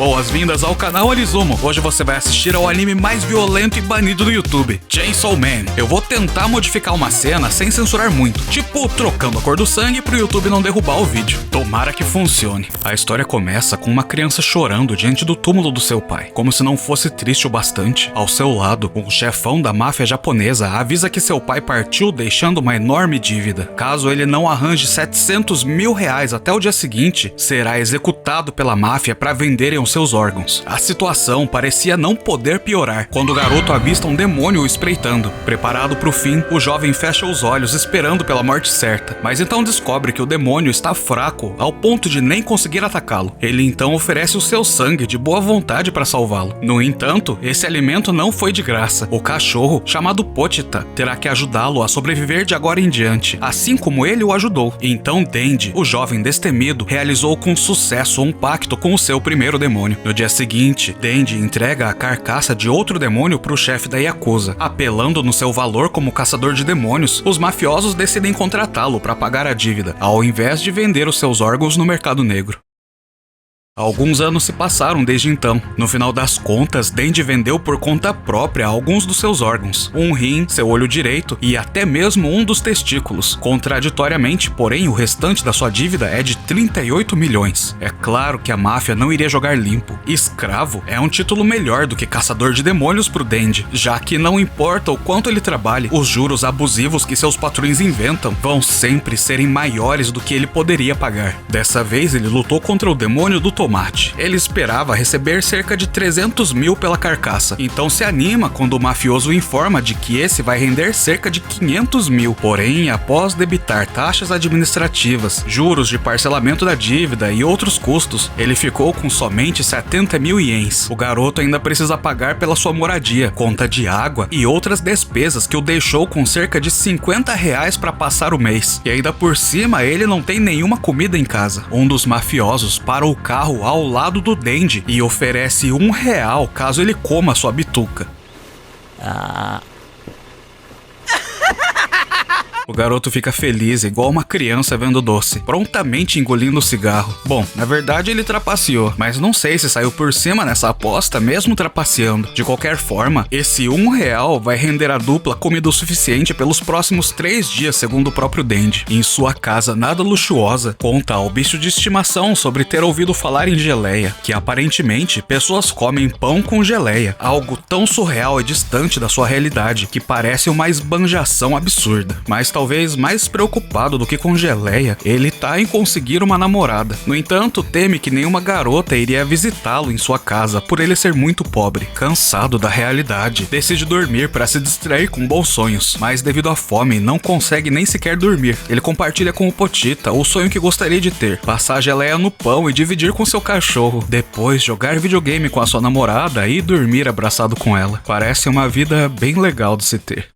Boas-vindas ao canal Alizumo. Hoje você vai assistir ao anime mais violento e banido do YouTube, Chainsaw Man. Eu vou tentar modificar uma cena sem censurar muito, tipo trocando a cor do sangue pro YouTube não derrubar o vídeo. Tomara que funcione. A história começa com uma criança chorando diante do túmulo do seu pai, como se não fosse triste o bastante. Ao seu lado, um chefão da máfia japonesa avisa que seu pai partiu deixando uma enorme dívida. Caso ele não arranje 700 mil reais até o dia seguinte, será executado pela máfia para venderem os seus órgãos. A situação parecia não poder piorar quando o garoto avista um demônio o espreitando. Preparado para o fim, o jovem fecha os olhos esperando pela morte certa, mas então descobre que o demônio está fraco ao ponto de nem conseguir atacá-lo. Ele então oferece o seu sangue de boa vontade para salvá-lo. No entanto, esse alimento não foi de graça. O cachorro, chamado Pochita, terá que ajudá-lo a sobreviver de agora em diante, assim como ele o ajudou. Então Denji, o jovem destemido, realizou com sucesso um pacto com o seu primeiro demônio. No dia seguinte, Denji entrega a carcaça de outro demônio para o chefe da Yakuza. Apelando no seu valor como caçador de demônios, os mafiosos decidem contratá-lo para pagar a dívida, ao invés de vender os seus órgãos no mercado negro. Alguns anos se passaram desde então. No final das contas, Denji vendeu por conta própria alguns dos seus órgãos, um rim, seu olho direito e até mesmo um dos testículos. Contraditoriamente, porém, o restante da sua dívida é de 38 milhões. É claro que a máfia não iria jogar limpo. Escravo é um título melhor do que caçador de demônios pro Denji, já que não importa o quanto ele trabalhe, os juros abusivos que seus patrões inventam vão sempre serem maiores do que ele poderia pagar. Dessa vez, ele lutou contra o demônio do tomate. Ele esperava receber cerca de 300 mil pela carcaça, então se anima quando o mafioso informa de que esse vai render cerca de 500 mil. Porém, após debitar taxas administrativas, juros de parcelamento da dívida e outros custos, ele ficou com somente 70 mil ienes. O garoto ainda precisa pagar pela sua moradia, conta de água e outras despesas que o deixou com cerca de 50 reais para passar o mês. E ainda por cima, ele não tem nenhuma comida em casa. Um dos mafiosos para o carro ao lado do Denji e oferece R$1 caso ele coma sua bituca. O garoto fica feliz, igual uma criança vendo doce, prontamente engolindo o cigarro. Bom, na verdade ele trapaceou, mas não sei se saiu por cima nessa aposta mesmo trapaceando. De qualquer forma, esse R$1 vai render a dupla comida o suficiente pelos próximos 3 dias, segundo o próprio Denji. Em sua casa nada luxuosa, conta ao bicho de estimação sobre ter ouvido falar em geleia, que aparentemente pessoas comem pão com geleia, algo tão surreal e distante da sua realidade, que parece uma esbanjação absurda. Mas talvez mais preocupado do que com geleia, ele tá em conseguir uma namorada. No entanto, teme que nenhuma garota iria visitá-lo em sua casa por ele ser muito pobre. Cansado da realidade, decide dormir para se distrair com bons sonhos, mas devido à fome não consegue nem sequer dormir. Ele compartilha com o Pochita o sonho que gostaria de ter: passar a geleia no pão e dividir com seu cachorro, depois jogar videogame com a sua namorada e dormir abraçado com ela. Parece uma vida bem legal de se ter.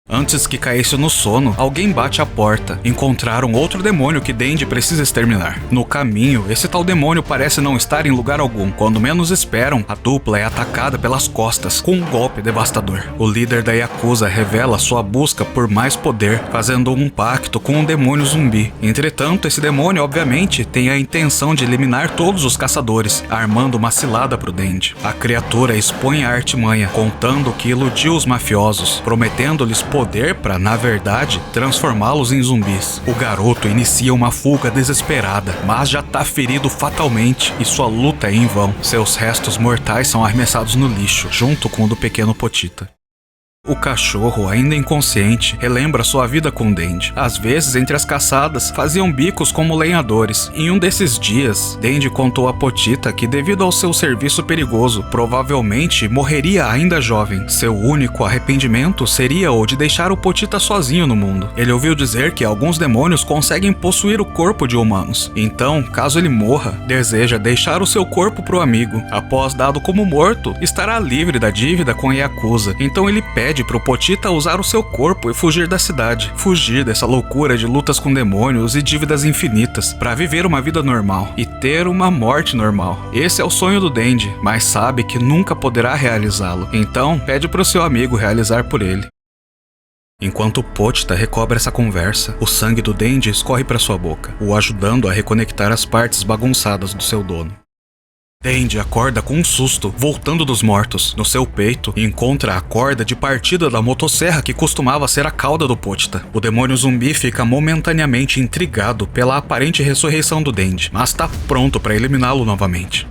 Antes que caísse no sono, alguém bate à porta. Encontraram outro demônio que Denji precisa exterminar. No caminho, esse tal demônio parece não estar em lugar algum. Quando menos esperam, a dupla é atacada pelas costas com um golpe devastador. O líder da Yakuza revela sua busca por mais poder, fazendo um pacto com um demônio zumbi. Entretanto, esse demônio, obviamente, tem a intenção de eliminar todos os caçadores, armando uma cilada pro Denji. A criatura expõe a artimanha, contando que iludiu os mafiosos, prometendo-lhes poder para, na verdade, transformá-los em zumbis. O garoto inicia uma fuga desesperada, mas já tá ferido fatalmente e sua luta é em vão. Seus restos mortais são arremessados no lixo, junto com o do pequeno Pochita. O cachorro, ainda inconsciente, relembra sua vida com Denji. Às vezes, entre as caçadas, faziam bicos como lenhadores. Em um desses dias, Denji contou a Pochita que, devido ao seu serviço perigoso, provavelmente morreria ainda jovem. Seu único arrependimento seria o de deixar o Pochita sozinho no mundo. Ele ouviu dizer que alguns demônios conseguem possuir o corpo de humanos. Então, caso ele morra, deseja deixar o seu corpo pro amigo. Após dado como morto, estará livre da dívida com a Yakuza. Então ele pede pro Pochita usar o seu corpo e fugir da cidade. Fugir dessa loucura de lutas com demônios e dívidas infinitas, para viver uma vida normal e ter uma morte normal. Esse é o sonho do Denji, mas sabe que nunca poderá realizá-lo. Então, pede pro seu amigo realizar por ele. Enquanto Pochita recobra essa conversa, o sangue do Denji escorre para sua boca, o ajudando a reconectar as partes bagunçadas do seu dono. Denji acorda com um susto, voltando dos mortos. No seu peito, encontra a corda de partida da motosserra que costumava ser a cauda do Pochita. O demônio zumbi fica momentaneamente intrigado pela aparente ressurreição do Denji, mas está pronto para eliminá-lo novamente.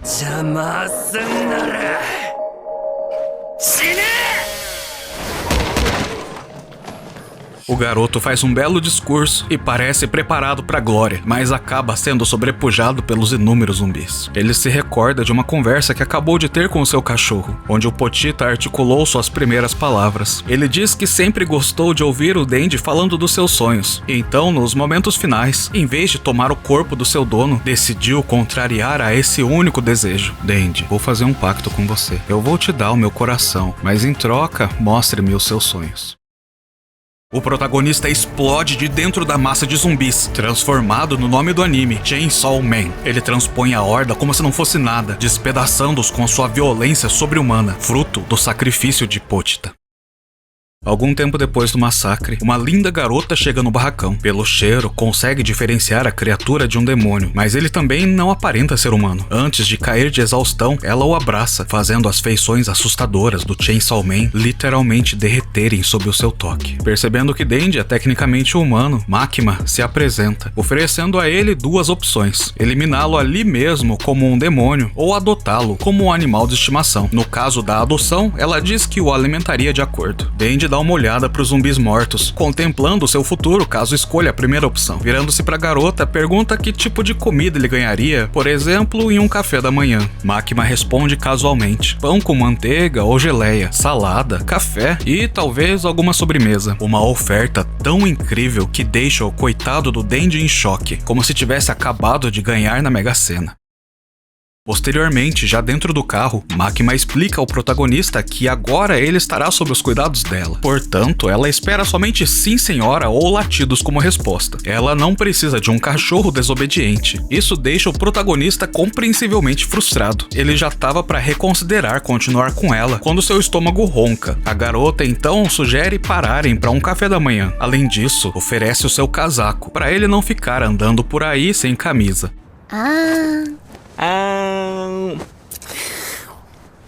O garoto faz um belo discurso e parece preparado para a glória, mas acaba sendo sobrepujado pelos inúmeros zumbis. Ele se recorda de uma conversa que acabou de ter com o seu cachorro, onde o Pochita articulou suas primeiras palavras. Ele diz que sempre gostou de ouvir o Denji falando dos seus sonhos, e então, nos momentos finais, em vez de tomar o corpo do seu dono, decidiu contrariar a esse único desejo. Denji, vou fazer um pacto com você. Eu vou te dar o meu coração, mas em troca, mostre-me os seus sonhos. O protagonista explode de dentro da massa de zumbis, transformado no nome do anime, Chainsaw Man. Ele transpõe a horda como se não fosse nada, despedaçando-os com sua violência sobre-humana, fruto do sacrifício de Pochita. Algum tempo depois do massacre, uma linda garota chega no barracão. Pelo cheiro, consegue diferenciar a criatura de um demônio, mas ele também não aparenta ser humano. Antes de cair de exaustão, ela o abraça, fazendo as feições assustadoras do Chainsaw Man literalmente derreterem sob o seu toque. Percebendo que Denji é tecnicamente humano, Makima se apresenta, oferecendo a ele duas opções: eliminá-lo ali mesmo como um demônio ou adotá-lo como um animal de estimação. No caso da adoção, ela diz que o alimentaria de acordo. Denji dá uma olhada para os zumbis mortos, contemplando o seu futuro caso escolha a primeira opção. Virando-se para a garota, pergunta que tipo de comida ele ganharia, por exemplo, em um café da manhã. Makima responde casualmente: pão com manteiga ou geleia, salada, café e talvez alguma sobremesa. Uma oferta tão incrível que deixa o coitado do Denji em choque, como se tivesse acabado de ganhar na Mega Sena. Posteriormente, já dentro do carro, Makima explica ao protagonista que agora ele estará sob os cuidados dela. Portanto, ela espera somente sim senhora ou latidos como resposta. Ela não precisa de um cachorro desobediente. Isso deixa o protagonista compreensivelmente frustrado. Ele já estava para reconsiderar continuar com ela quando seu estômago ronca. A garota então sugere pararem para um café da manhã. Além disso, oferece o seu casaco para ele não ficar andando por aí sem camisa.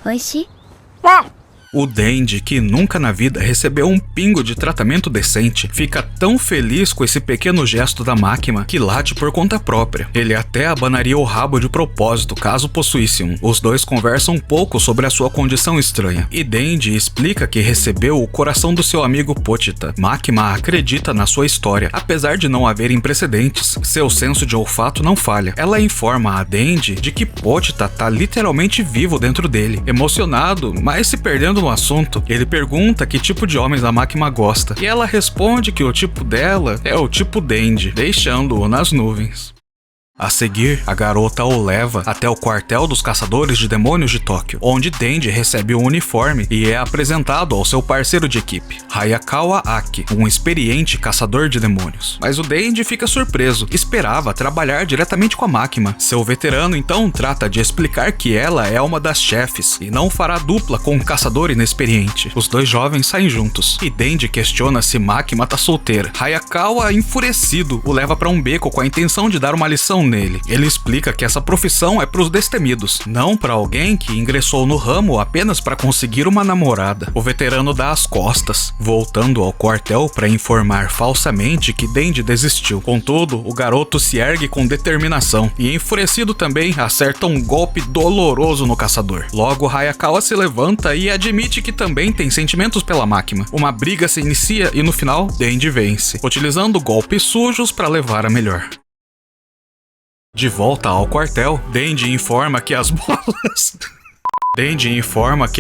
おいしい？ O Denji, que nunca na vida recebeu um pingo de tratamento decente, fica tão feliz com esse pequeno gesto da Makima que late por conta própria. Ele até abanaria o rabo de propósito caso possuísse um. Os dois conversam um pouco sobre a sua condição estranha, e Denji explica que recebeu o coração do seu amigo Pochita. Makima acredita na sua história. Apesar de não haverem precedentes, seu senso de olfato não falha. Ela informa a Denji de que Pochita tá literalmente vivo dentro dele. Emocionado, mas se perdendo no assunto, ele pergunta que tipo de homens a Makima gosta, e ela responde que o tipo dela é o tipo Denji, deixando-o nas nuvens. A seguir, a garota o leva até o quartel dos caçadores de demônios de Tóquio, onde Denji recebe um uniforme e é apresentado ao seu parceiro de equipe, Hayakawa Aki, um experiente caçador de demônios. Mas o Denji fica surpreso, esperava trabalhar diretamente com a Makima. Seu veterano então trata de explicar que ela é uma das chefes e não fará dupla com um caçador inexperiente. Os dois jovens saem juntos, e Denji questiona se Makima tá solteira. Hayakawa, enfurecido, o leva para um beco com a intenção de dar uma lição nele. Ele explica que essa profissão é pros destemidos, não para alguém que ingressou no ramo apenas para conseguir uma namorada. O veterano dá as costas, voltando ao quartel para informar falsamente que Denji desistiu. Contudo, o garoto se ergue com determinação e, enfurecido também, acerta um golpe doloroso no caçador. Logo, Hayakawa se levanta e admite que também tem sentimentos pela Makima. Uma briga se inicia e no final, Denji vence, utilizando golpes sujos para levar a melhor. De volta ao quartel, Denji informa que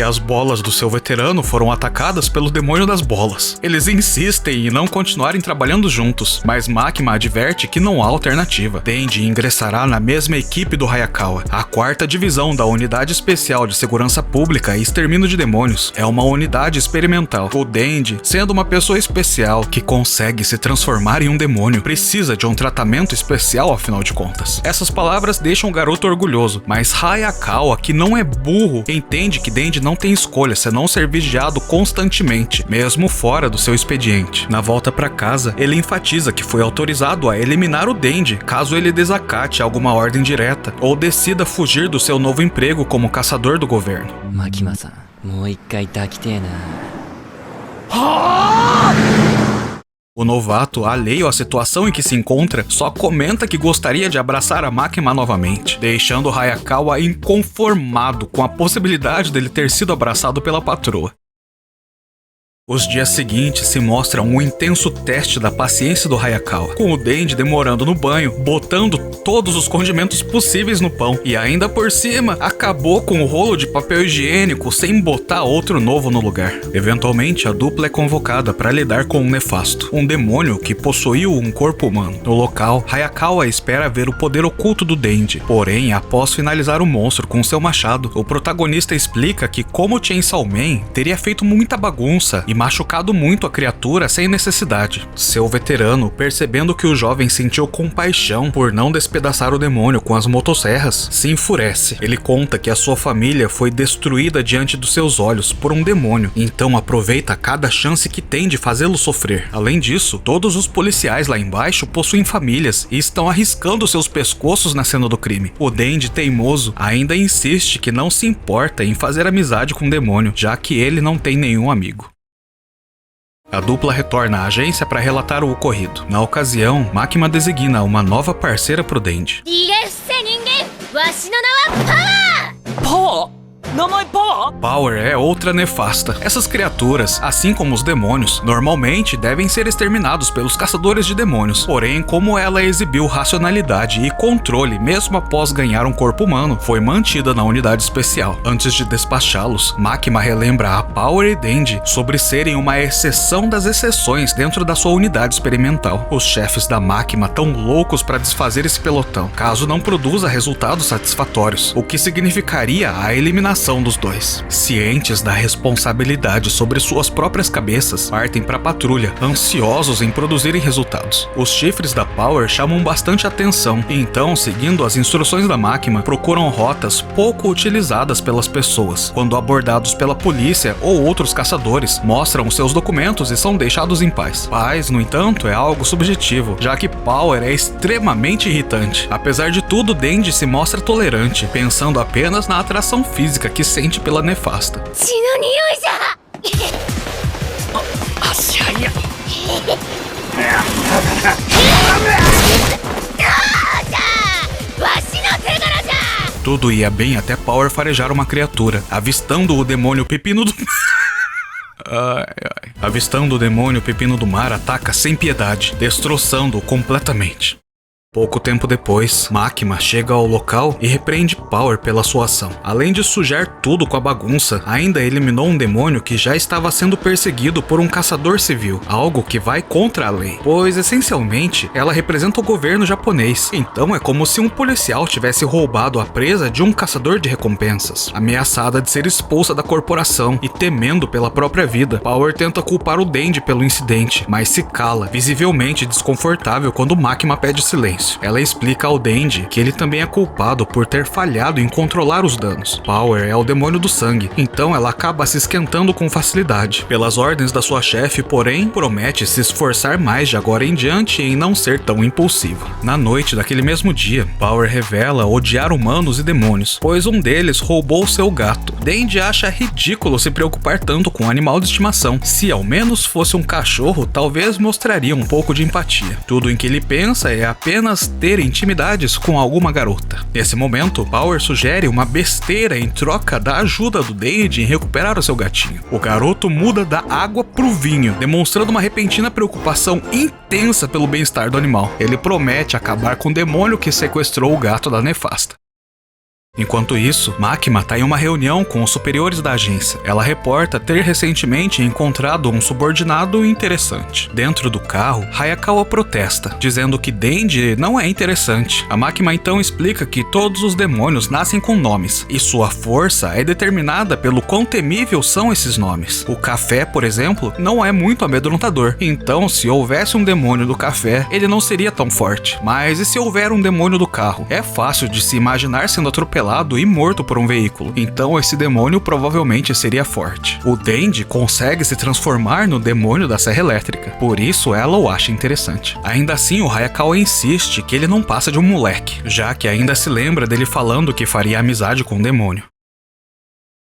as bolas do seu veterano foram atacadas pelo demônio das bolas. Eles insistem em não continuarem trabalhando juntos, mas Makima adverte que não há alternativa. Denji ingressará na mesma equipe do Hayakawa, a 4ª divisão da Unidade Especial de Segurança Pública e Extermínio de Demônios. É uma unidade experimental. O Denji, sendo uma pessoa especial que consegue se transformar em um demônio, precisa de um tratamento especial afinal de contas. Essas palavras deixam o garoto orgulhoso, mas Hayakawa, que não é burro, entende que Denji não tem escolha senão ser vigiado constantemente, mesmo fora do seu expediente. Na volta para casa, ele enfatiza que foi autorizado a eliminar o Denji caso ele desacate alguma ordem direta ou decida fugir do seu novo emprego como caçador do governo. Makima-san, mou ikkai takitei na. O novato, alheio à situação em que se encontra, só comenta que gostaria de abraçar a Makima novamente, deixando Hayakawa inconformado com a possibilidade dele ter sido abraçado pela patroa. Os dias seguintes se mostram um intenso teste da paciência do Hayakawa, com o Denji demorando no banho, botando todos os condimentos possíveis no pão, e ainda por cima, acabou com o rolo de papel higiênico sem botar outro novo no lugar. Eventualmente, a dupla é convocada para lidar com um nefasto, um demônio que possuiu um corpo humano. No local, Hayakawa espera ver o poder oculto do Denji, porém, após finalizar o monstro com seu machado, o protagonista explica que como Chainsaw Man teria feito muita bagunça e machucado muito a criatura sem necessidade. Seu veterano, percebendo que o jovem sentiu compaixão por não despedaçar o demônio com as motosserras, se enfurece. Ele conta que a sua família foi destruída diante dos seus olhos por um demônio, então aproveita cada chance que tem de fazê-lo sofrer. Além disso, todos os policiais lá embaixo possuem famílias e estão arriscando seus pescoços na cena do crime. O Denji, teimoso, ainda insiste que não se importa em fazer amizade com o demônio, já que ele não tem nenhum amigo. A dupla retorna à agência para relatar o ocorrido. Na ocasião, Makima designa uma nova parceira pro Denji. Power é outra nefasta. Essas criaturas, assim como os demônios, normalmente devem ser exterminados pelos caçadores de demônios. Porém, como ela exibiu racionalidade e controle mesmo após ganhar um corpo humano, foi mantida na unidade especial. Antes de despachá-los, Makima relembra a Power e Denji sobre serem uma exceção das exceções dentro da sua unidade experimental. Os chefes da Makima tão loucos para desfazer esse pelotão, caso não produza resultados satisfatórios, o que significaria a eliminação dos dois. Cientes da responsabilidade sobre suas próprias cabeças, partem para a patrulha, ansiosos em produzirem resultados. Os chifres da Power chamam bastante atenção, e então, seguindo as instruções da Makima, procuram rotas pouco utilizadas pelas pessoas. Quando abordados pela polícia ou outros caçadores, mostram seus documentos e são deixados em paz. Paz, no entanto, é algo subjetivo, já que Power é extremamente irritante. Apesar de tudo, Denji se mostra tolerante, pensando apenas na atração física que sente pela nefasta. Tudo ia bem até Power farejar uma criatura, avistando o demônio pepino do... Avistando o demônio pepino do mar, ataca sem piedade, destroçando-o completamente. Pouco tempo depois, Makima chega ao local e repreende Power pela sua ação. Além de sujar tudo com a bagunça, ainda eliminou um demônio que já estava sendo perseguido por um caçador civil, algo que vai contra a lei, pois essencialmente ela representa o governo japonês. Então é como se um policial tivesse roubado a presa de um caçador de recompensas. Ameaçada de ser expulsa da corporação e temendo pela própria vida, Power tenta culpar o Denji pelo incidente, mas se cala, visivelmente desconfortável quando Makima pede silêncio. Ela explica ao Denji que ele também é culpado por ter falhado em controlar os danos. Power é o demônio do sangue, então ela acaba se esquentando com facilidade. Pelas ordens da sua chefe, porém, promete se esforçar mais de agora em diante em não ser tão impulsiva. Na noite daquele mesmo dia, Power revela odiar humanos e demônios, pois um deles roubou seu gato. Denji acha ridículo se preocupar tanto com um animal de estimação. Se ao menos fosse um cachorro, talvez mostraria um pouco de empatia. Tudo em que ele pensa é apenas ter intimidades com alguma garota. Nesse momento, Power sugere uma besteira em troca da ajuda do Denji em recuperar o seu gatinho. O garoto muda da água pro vinho, demonstrando uma repentina preocupação intensa pelo bem-estar do animal. Ele promete acabar com o demônio que sequestrou o gato da nefasta. Enquanto isso, Makima está em uma reunião com os superiores da agência. Ela reporta ter recentemente encontrado um subordinado interessante. Dentro do carro, Hayakawa protesta, dizendo que Denji não é interessante. A Makima então explica que todos os demônios nascem com nomes, e sua força é determinada pelo quão temível são esses nomes. O café, por exemplo, não é muito amedrontador, então se houvesse um demônio do café, ele não seria tão forte. Mas e se houver um demônio do carro? É fácil de se imaginar sendo atropelado atropelado e morto por um veículo. Então esse demônio provavelmente seria forte. O Denji consegue se transformar no demônio da serra elétrica. Por isso ela o acha interessante. Ainda assim, o Hayakawa insiste que ele não passa de um moleque, já que ainda se lembra dele falando que faria amizade com o demônio.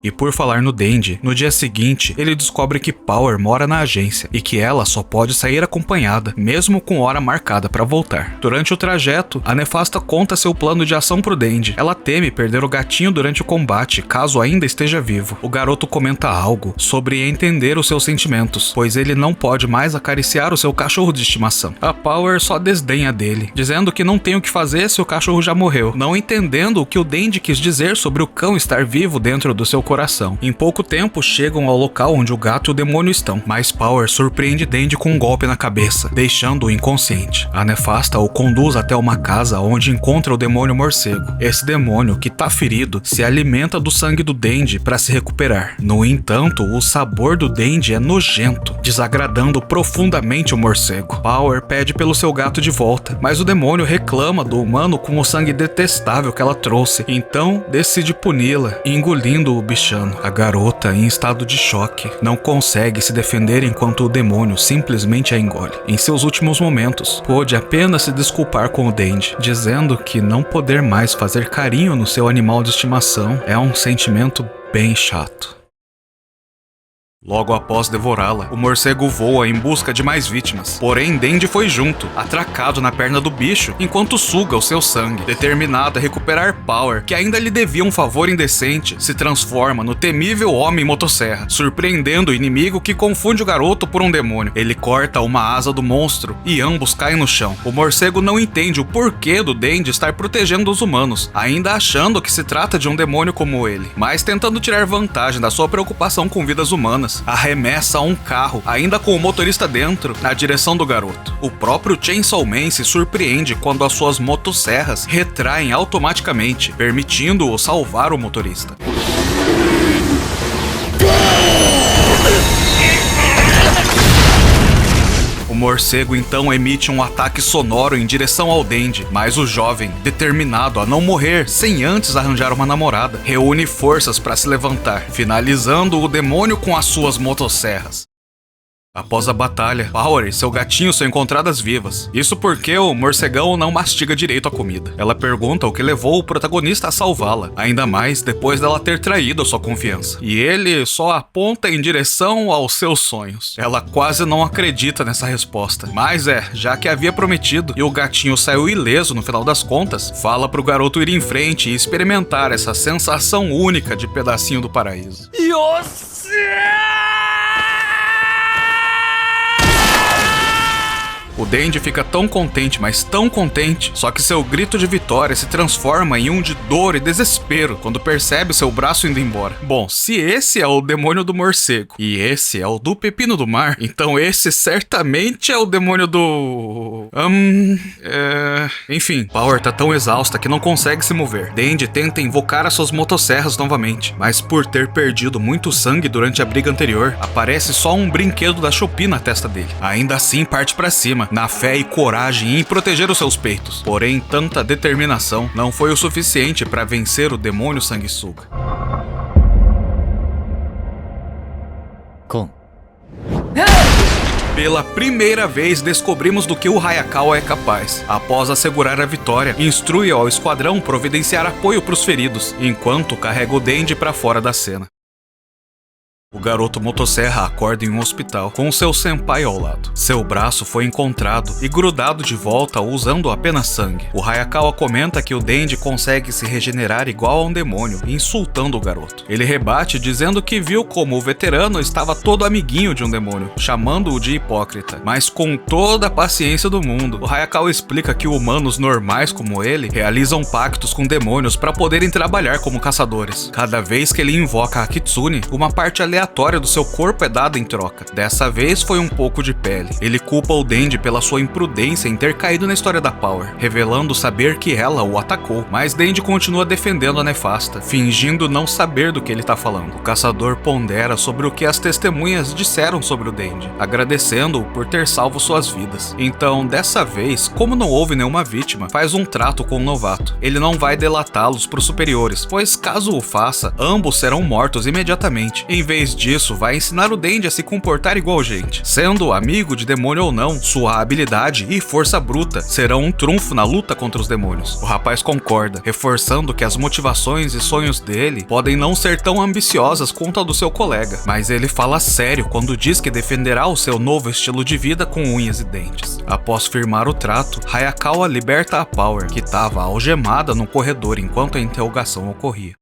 E por falar no Denji, no dia seguinte, ele descobre que Power mora na agência e que ela só pode sair acompanhada, mesmo com hora marcada para voltar. Durante o trajeto, a Nefasta conta seu plano de ação pro Denji. Ela teme perder o gatinho durante o combate, caso ainda esteja vivo. O garoto comenta algo sobre entender os seus sentimentos, pois ele não pode mais acariciar o seu cachorro de estimação. A Power só desdenha dele, dizendo que não tem o que fazer se o cachorro já morreu, não entendendo o que o Denji quis dizer sobre o cão estar vivo dentro do seu coração. Em pouco tempo, chegam ao local onde o gato e o demônio estão, mas Power surpreende Denji com um golpe na cabeça, deixando-o inconsciente. A Nefasta o conduz até uma casa onde encontra o demônio morcego. Esse demônio, que tá ferido, se alimenta do sangue do Denji para se recuperar. No entanto, o sabor do Denji é nojento, desagradando profundamente o morcego. Power pede pelo seu gato de volta, mas o demônio reclama do humano com o sangue detestável que ela trouxe, então decide puni-la, engolindo o bicho. A garota, em estado de choque, não consegue se defender enquanto o demônio simplesmente a engole. Em seus últimos momentos, pôde apenas se desculpar com o Denji, dizendo que não poder mais fazer carinho no seu animal de estimação é um sentimento bem chato. Logo após devorá-la, o morcego voa em busca de mais vítimas. Porém, Denji foi junto, atracado na perna do bicho, enquanto suga o seu sangue. Determinado a recuperar Power, que ainda lhe devia um favor indecente, se transforma no temível homem motosserra, surpreendendo o inimigo que confunde o garoto por um demônio. Ele corta uma asa do monstro e ambos caem no chão. O morcego não entende o porquê do Denji estar protegendo os humanos, ainda achando que se trata de um demônio como ele, mas tentando tirar vantagem da sua preocupação com vidas humanas. Arremessa um carro, ainda com o motorista dentro, na direção do garoto. O próprio Chainsaw Man se surpreende quando as suas motosserras retraem automaticamente, permitindo-o salvar o motorista. O morcego então emite um ataque sonoro em direção ao Denji, mas o jovem, determinado a não morrer sem antes arranjar uma namorada, reúne forças para se levantar, finalizando o demônio com as suas motosserras. Após a batalha, Power e seu gatinho são encontradas vivas. Isso porque o morcegão não mastiga direito a comida. Ela pergunta o que levou o protagonista a salvá-la, ainda mais depois dela ter traído a sua confiança. E ele só aponta em direção aos seus sonhos. Ela quase não acredita nessa resposta, mas já que havia prometido e o gatinho saiu ileso no final das contas, fala pro garoto ir em frente e experimentar essa sensação única de pedacinho do paraíso. O Denji fica tão contente, mas tão contente, só que seu grito de vitória se transforma em um de dor e desespero quando percebe seu braço indo embora. Bom, se esse é o demônio do morcego e esse é o do pepino do mar, então esse certamente é o demônio do... Enfim, Power tá tão exausta que não consegue se mover. Denji tenta invocar as suas motosserras novamente, mas por ter perdido muito sangue durante a briga anterior, aparece só um brinquedo da Shopee na testa dele. Ainda assim parte pra cima, na fé e coragem em proteger os seus peitos. Porém, tanta determinação não foi o suficiente para vencer o demônio sanguessuga. Pela primeira vez descobrimos do que o Hayakawa é capaz. Após assegurar a vitória, instrui ao esquadrão providenciar apoio para os feridos, enquanto carrega o Denji para fora da cena. O garoto motosserra acorda em um hospital, com seu senpai ao lado. Seu braço foi encontrado e grudado de volta usando apenas sangue. O Hayakawa comenta que o Denji consegue se regenerar igual a um demônio, insultando o garoto. Ele rebate dizendo que viu como o veterano estava todo amiguinho de um demônio, chamando-o de hipócrita. Mas com toda a paciência do mundo, o Hayakawa explica que humanos normais como ele realizam pactos com demônios para poderem trabalhar como caçadores. Cada vez que ele invoca a Kitsune, uma parte aleatória aleatória do seu corpo é dada em troca. Dessa vez foi um pouco de pele. Ele culpa o Denji pela sua imprudência em ter caído na história da Power, revelando saber que ela o atacou. Mas Denji continua defendendo a Nefasta, fingindo não saber do que ele tá falando. O caçador pondera sobre o que as testemunhas disseram sobre o Denji, agradecendo-o por ter salvo suas vidas. Então, dessa vez, como não houve nenhuma vítima, faz um trato com o novato. Ele não vai delatá-los pros superiores, pois caso o faça, ambos serão mortos imediatamente. Em vez disso, vai ensinar o Denji a se comportar igual gente. Sendo amigo de demônio ou não, sua habilidade e força bruta serão um trunfo na luta contra os demônios. O rapaz concorda, reforçando que as motivações e sonhos dele podem não ser tão ambiciosas quanto a do seu colega, mas ele fala sério quando diz que defenderá o seu novo estilo de vida com unhas e dentes. Após firmar o trato, Hayakawa liberta a Power, que estava algemada no corredor enquanto a interrogação ocorria.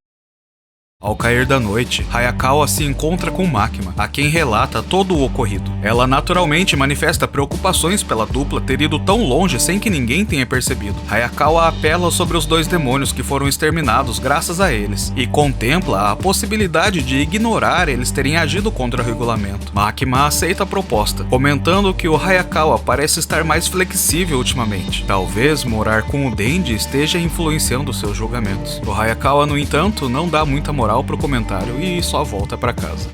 Ao cair da noite, Hayakawa se encontra com Makima, a quem relata todo o ocorrido. Ela naturalmente manifesta preocupações pela dupla ter ido tão longe sem que ninguém tenha percebido. Hayakawa apela sobre os dois demônios que foram exterminados graças a eles, e contempla a possibilidade de ignorar eles terem agido contra o regulamento. Makima aceita a proposta, comentando que o Hayakawa parece estar mais flexível ultimamente. Talvez morar com o Denji esteja influenciando seus julgamentos. O Hayakawa, no entanto, não dá muita moral pro comentário e só volta pra casa.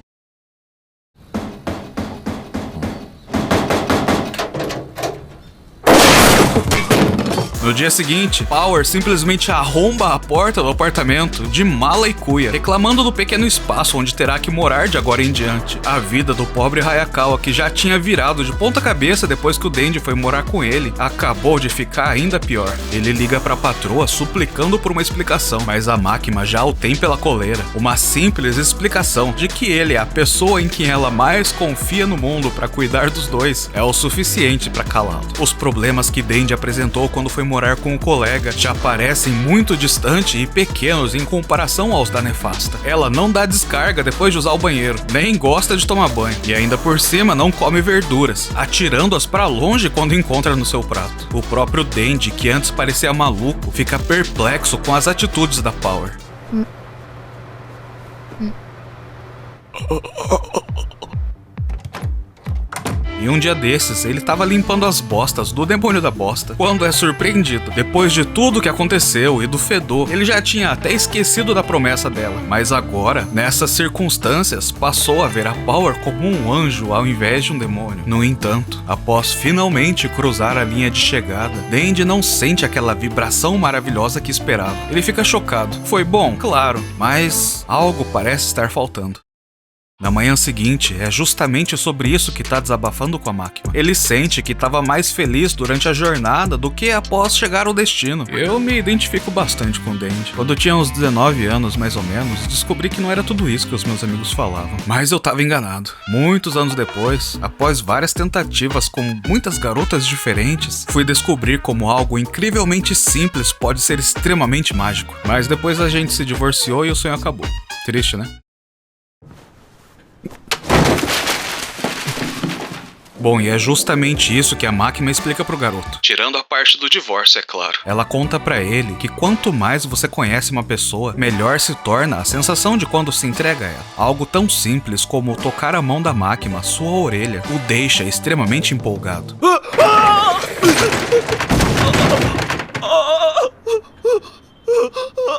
No dia seguinte, Power simplesmente arromba a porta do apartamento de mala e cuia, reclamando do pequeno espaço onde terá que morar de agora em diante. A vida do pobre Hayakawa, que já tinha virado de ponta cabeça depois que o Denji foi morar com ele, acabou de ficar ainda pior. Ele liga pra patroa suplicando por uma explicação, mas a Makima já o tem pela coleira. Uma simples explicação de que ele é a pessoa em quem ela mais confia no mundo pra cuidar dos dois é o suficiente pra calá-lo. Os problemas que Denji apresentou quando foi morar com o colega já parecem muito distantes e pequenos em comparação aos da Nefasta. Ela não dá descarga depois de usar o banheiro, nem gosta de tomar banho, e ainda por cima não come verduras, atirando-as pra longe quando encontra no seu prato. O próprio Denji, que antes parecia maluco, fica perplexo com as atitudes da Power. E um dia desses, ele tava limpando as bostas do demônio da bosta, quando é surpreendido. Depois de tudo que aconteceu e do fedor, ele já tinha até esquecido da promessa dela. Mas agora, nessas circunstâncias, passou a ver a Power como um anjo ao invés de um demônio. No entanto, após finalmente cruzar a linha de chegada, Denji não sente aquela vibração maravilhosa que esperava. Ele fica chocado. Foi bom, claro, mas algo parece estar faltando. Na manhã seguinte, é justamente sobre isso que tá desabafando com a Makima. Ele sente que estava mais feliz durante a jornada do que após chegar ao destino. Eu me identifico bastante com o Denji. Quando eu tinha uns 19 anos, mais ou menos, descobri que não era tudo isso que os meus amigos falavam. Mas eu tava enganado. Muitos anos depois, após várias tentativas com muitas garotas diferentes, fui descobrir como algo incrivelmente simples pode ser extremamente mágico. Mas depois a gente se divorciou e o sonho acabou. Triste, né? Bom, e é justamente isso que a Makima explica pro garoto. Tirando a parte do divórcio, é claro. Ela conta pra ele que quanto mais você conhece uma pessoa, melhor se torna a sensação de quando se entrega a ela. Algo tão simples como tocar a mão da Makima à sua orelha o deixa extremamente empolgado.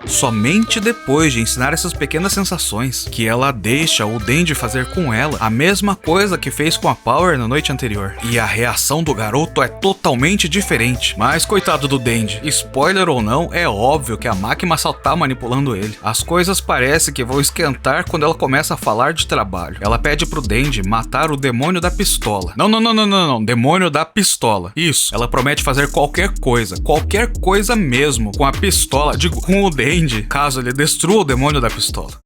Somente depois de ensinar essas pequenas sensações que ela deixa o Denji fazer com ela a mesma coisa que fez com a Power na noite anterior. E a reação do garoto é totalmente diferente. Mas coitado do Denji, spoiler ou não, é óbvio que a Makima só tá manipulando ele. As coisas parecem que vão esquentar quando ela começa a falar de trabalho. Ela pede pro Denji matar o demônio da pistola. Não, demônio da pistola. Isso, ela promete fazer qualquer coisa mesmo com a pistola, com o Denji, caso ele destrua o demônio da pistola.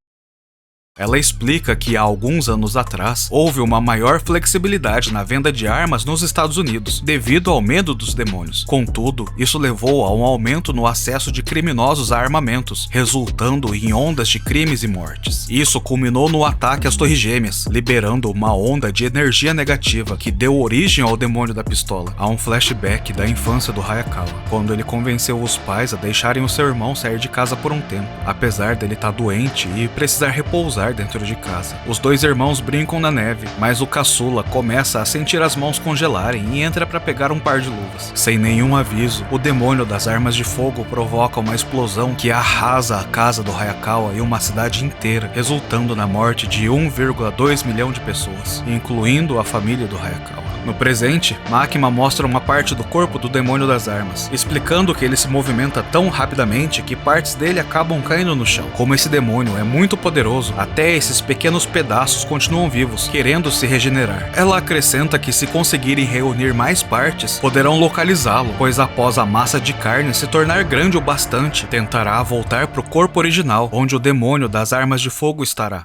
Ela explica que há alguns anos atrás houve uma maior flexibilidade na venda de armas nos Estados Unidos, devido ao medo dos demônios. Contudo, isso levou a um aumento no acesso de criminosos a armamentos, resultando em ondas de crimes e mortes. Isso culminou no ataque às Torres Gêmeas, liberando uma onda de energia negativa que deu origem ao demônio da pistola. Há um flashback da infância do Hayakawa, quando ele convenceu os pais a deixarem o seu irmão sair de casa por um tempo, apesar dele estar doente e precisar repousar usar dentro de casa. Os dois irmãos brincam na neve, mas o caçula começa a sentir as mãos congelarem e entra para pegar um par de luvas. Sem nenhum aviso, o demônio das armas de fogo provoca uma explosão que arrasa a casa do Hayakawa e uma cidade inteira, resultando na morte de 1,2 milhão de pessoas, incluindo a família do Hayakawa. No presente, Makima mostra uma parte do corpo do demônio das armas, explicando que ele se movimenta tão rapidamente que partes dele acabam caindo no chão. Como esse demônio é muito poderoso, até esses pequenos pedaços continuam vivos, querendo se regenerar. Ela acrescenta que se conseguirem reunir mais partes, poderão localizá-lo, pois após a massa de carne se tornar grande o bastante, tentará voltar para o corpo original, onde o demônio das armas de fogo estará.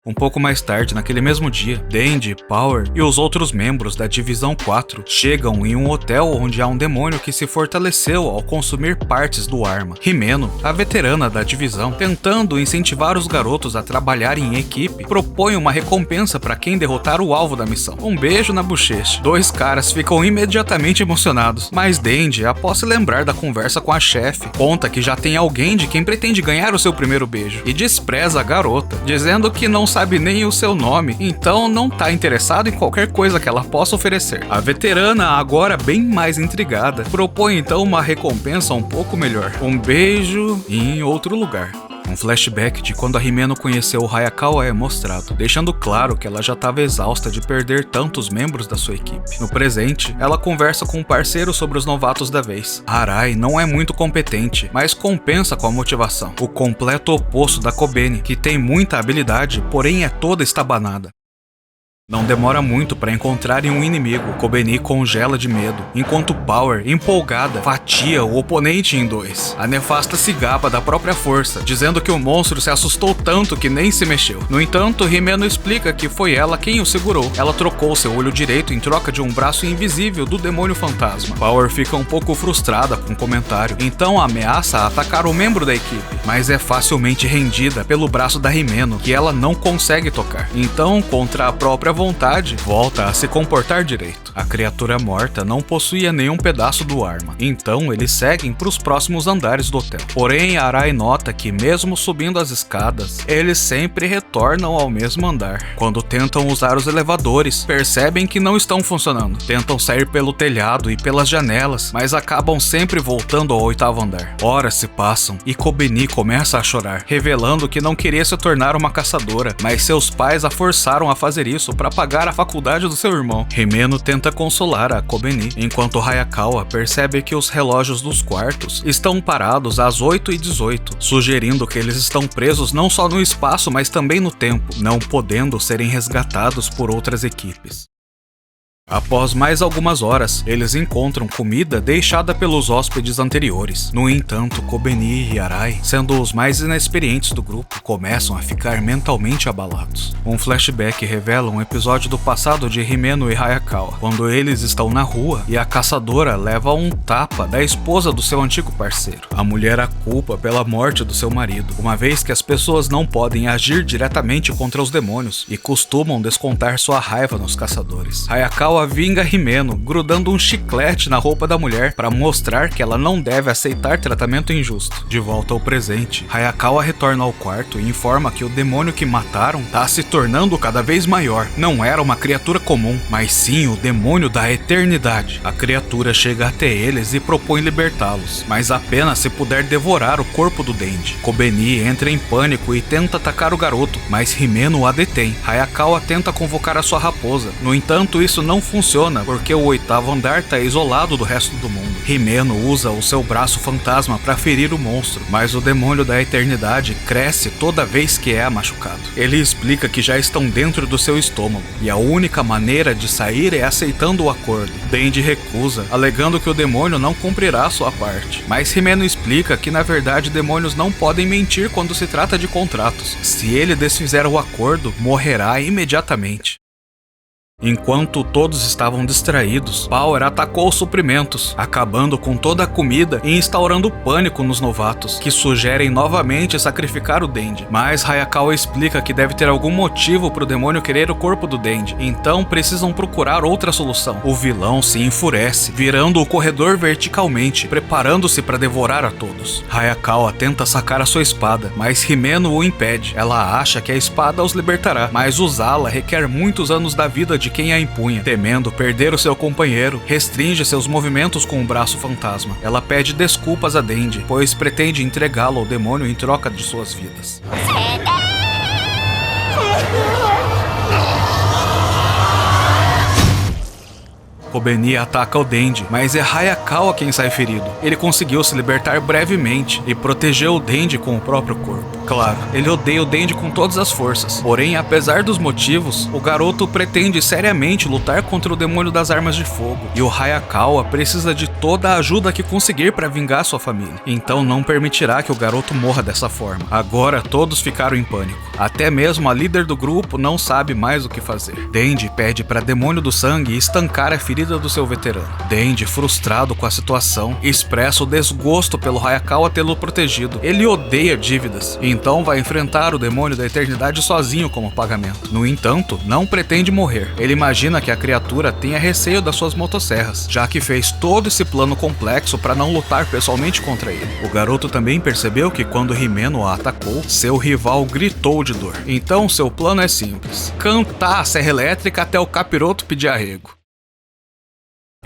Um pouco mais tarde, naquele mesmo dia, Denji, Power e os outros membros da Divisão 4 chegam em um hotel onde há um demônio que se fortaleceu ao consumir partes do arma. Himeno, a veterana da divisão, tentando incentivar os garotos a trabalharem em equipe, propõe uma recompensa para quem derrotar o alvo da missão. Um beijo na bochecha. Dois caras ficam imediatamente emocionados, mas Denji, após se lembrar da conversa com a chefe, conta que já tem alguém de quem pretende ganhar o seu primeiro beijo e despreza a garota, dizendo que não sabe nem o seu nome, então não tá interessado em qualquer coisa que ela possa oferecer. A veterana, agora bem mais intrigada, propõe então uma recompensa um pouco melhor: um beijo em outro lugar. Um flashback de quando a Himeno conheceu o Hayakawa é mostrado, deixando claro que ela já estava exausta de perder tantos membros da sua equipe. No presente, ela conversa com um parceiro sobre os novatos da vez. Arai não é muito competente, mas compensa com a motivação. O completo oposto da Kobeni, que tem muita habilidade, porém é toda estabanada. Não demora muito para encontrarem um inimigo. Kobeni congela de medo, enquanto Power, empolgada, fatia o oponente em dois. A nefasta se gaba da própria força, dizendo que o monstro se assustou tanto que nem se mexeu. No entanto, Himeno explica que foi ela quem o segurou. Ela trocou seu olho direito em troca de um braço invisível do demônio fantasma. Power fica um pouco frustrada com o comentário, então ameaça atacar o membro da equipe, mas é facilmente rendida pelo braço da Himeno, que ela não consegue tocar. Então, contra a própria vontade, volta a se comportar direito. A criatura morta não possuía nenhum pedaço do arma, então eles seguem para os próximos andares do hotel. Porém, Arai nota que mesmo subindo as escadas, eles sempre retornam ao mesmo andar. Quando tentam usar os elevadores, percebem que não estão funcionando. Tentam sair pelo telhado e pelas janelas, mas acabam sempre voltando ao 8º andar. Horas se passam e Kobeni começa a chorar, revelando que não queria se tornar uma caçadora, mas seus pais a forçaram a fazer isso para pagar a faculdade do seu irmão. Himeno tenta consolar a Kobeni, enquanto Hayakawa percebe que os relógios dos quartos estão parados às 8h18, sugerindo que eles estão presos não só no espaço, mas também no tempo, não podendo serem resgatados por outras equipes. Após mais algumas horas, eles encontram comida deixada pelos hóspedes anteriores. No entanto, Kobeni e Arai, sendo os mais inexperientes do grupo, começam a ficar mentalmente abalados. Um flashback revela um episódio do passado de Himeno e Hayakawa, quando eles estão na rua e a caçadora leva um tapa da esposa do seu antigo parceiro. A mulher a culpa pela morte do seu marido, uma vez que as pessoas não podem agir diretamente contra os demônios e costumam descontar sua raiva nos caçadores. Hayakawa vinga Himeno, grudando um chiclete na roupa da mulher para mostrar que ela não deve aceitar tratamento injusto. De volta ao presente, Hayakawa retorna ao quarto e informa que o demônio que mataram está se tornando cada vez maior. Não era uma criatura comum, mas sim o demônio da eternidade. A criatura chega até eles e propõe libertá-los, mas apenas se puder devorar o corpo do Denji. Kobeni entra em pânico e tenta atacar o garoto, mas Himeno a detém. Hayakawa tenta convocar a sua raposa. No entanto, isso não funciona porque o 8º andar está isolado do resto do mundo. Himeno usa o seu braço fantasma para ferir o monstro, mas o demônio da eternidade cresce toda vez que é machucado. Ele explica que já estão dentro do seu estômago e a única maneira de sair é aceitando o acordo. Denji recusa, alegando que o demônio não cumprirá sua parte, mas Himeno explica que na verdade demônios não podem mentir quando se trata de contratos. Se ele desfizer o acordo, morrerá imediatamente. Enquanto todos estavam distraídos, Power atacou os suprimentos, acabando com toda a comida e instaurando pânico nos novatos, que sugerem novamente sacrificar o Denji. Mas Hayakawa explica que deve ter algum motivo para o demônio querer o corpo do Denji, então precisam procurar outra solução. O vilão se enfurece, virando o corredor verticalmente, preparando-se para devorar a todos. Hayakawa tenta sacar a sua espada, mas Himeno o impede. Ela acha que a espada os libertará, mas usá-la requer muitos anos da vida de quem a empunha. Temendo perder o seu companheiro, restringe seus movimentos com o braço fantasma. Ela pede desculpas a Denji, pois pretende entregá-lo ao demônio em troca de suas vidas. Kobeni ataca o Denji, mas é Hayakawa quem sai ferido. Ele conseguiu se libertar brevemente e protegeu o Denji com o próprio corpo. Claro, ele odeia o Denji com todas as forças, porém, apesar dos motivos, o garoto pretende seriamente lutar contra o demônio das armas de fogo, e o Hayakawa precisa de toda a ajuda que conseguir para vingar sua família. Então não permitirá que o garoto morra dessa forma. Agora todos ficaram em pânico. Até mesmo a líder do grupo não sabe mais o que fazer. Denji pede para demônio do sangue estancar a ferida do seu veterano. Denji, frustrado com a situação, expressa o desgosto pelo Hayakawa tê-lo protegido. Ele odeia dívidas, então vai enfrentar o demônio da eternidade sozinho como pagamento. No entanto, não pretende morrer. Ele imagina que a criatura tenha receio das suas motosserras, já que fez todo esse plano complexo para não lutar pessoalmente contra ele. O garoto também percebeu que quando Himeno a atacou, seu rival gritou de dor. Então seu plano é simples: cantar a serra elétrica até o capiroto pedir arrego.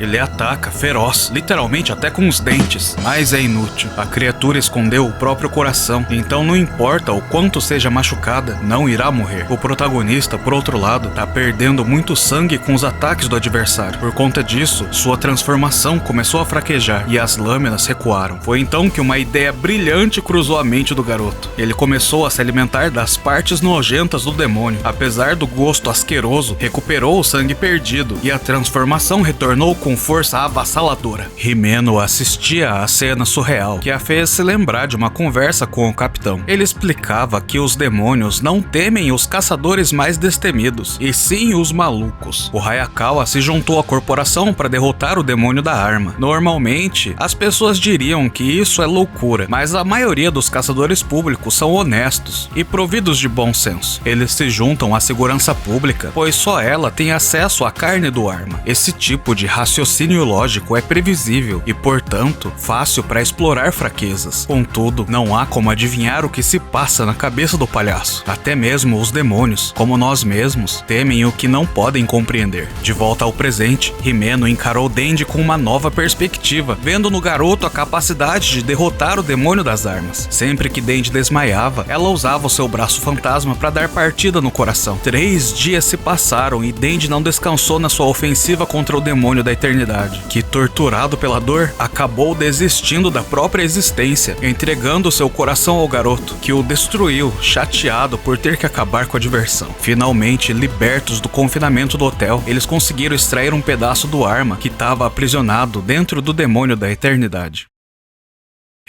Ele ataca, feroz, literalmente até com os dentes, mas é inútil. A criatura escondeu o próprio coração, então não importa o quanto seja machucada, não irá morrer. O protagonista, por outro lado, tá perdendo muito sangue com os ataques do adversário. Por conta disso, sua transformação começou a fraquejar e as lâminas recuaram. Foi então que uma ideia brilhante cruzou a mente do garoto. Ele começou a se alimentar das partes nojentas do demônio. Apesar do gosto asqueroso, recuperou o sangue perdido e a transformação retornou com força avassaladora. Himeno assistia à cena surreal, que a fez se lembrar de uma conversa com o capitão. Ele explicava que os demônios não temem os caçadores mais destemidos, e sim os malucos. O Hayakawa se juntou à corporação para derrotar o demônio da arma. Normalmente, as pessoas diriam que isso é loucura, mas a maioria dos caçadores públicos são honestos e providos de bom senso. Eles se juntam à segurança pública, pois só ela tem acesso à carne do arma. Esse tipo de raciocínio lógico é previsível e, portanto, fácil para explorar fraquezas. Contudo, não há como adivinhar o que se passa na cabeça do palhaço. Até mesmo os demônios, como nós mesmos, temem o que não podem compreender. De volta ao presente, Himeno encarou Denji com uma nova perspectiva, vendo no garoto a capacidade de derrotar o demônio das armas. Sempre que Denji desmaiava, ela usava o seu braço fantasma para dar partida no coração. 3 dias se passaram e Denji não descansou na sua ofensiva contra o demônio da eternidade, que, torturado pela dor, acabou desistindo da própria existência, entregando seu coração ao garoto, que o destruiu, chateado por ter que acabar com a diversão. Finalmente, libertos do confinamento do hotel, eles conseguiram extrair um pedaço do arma que estava aprisionado dentro do demônio da eternidade.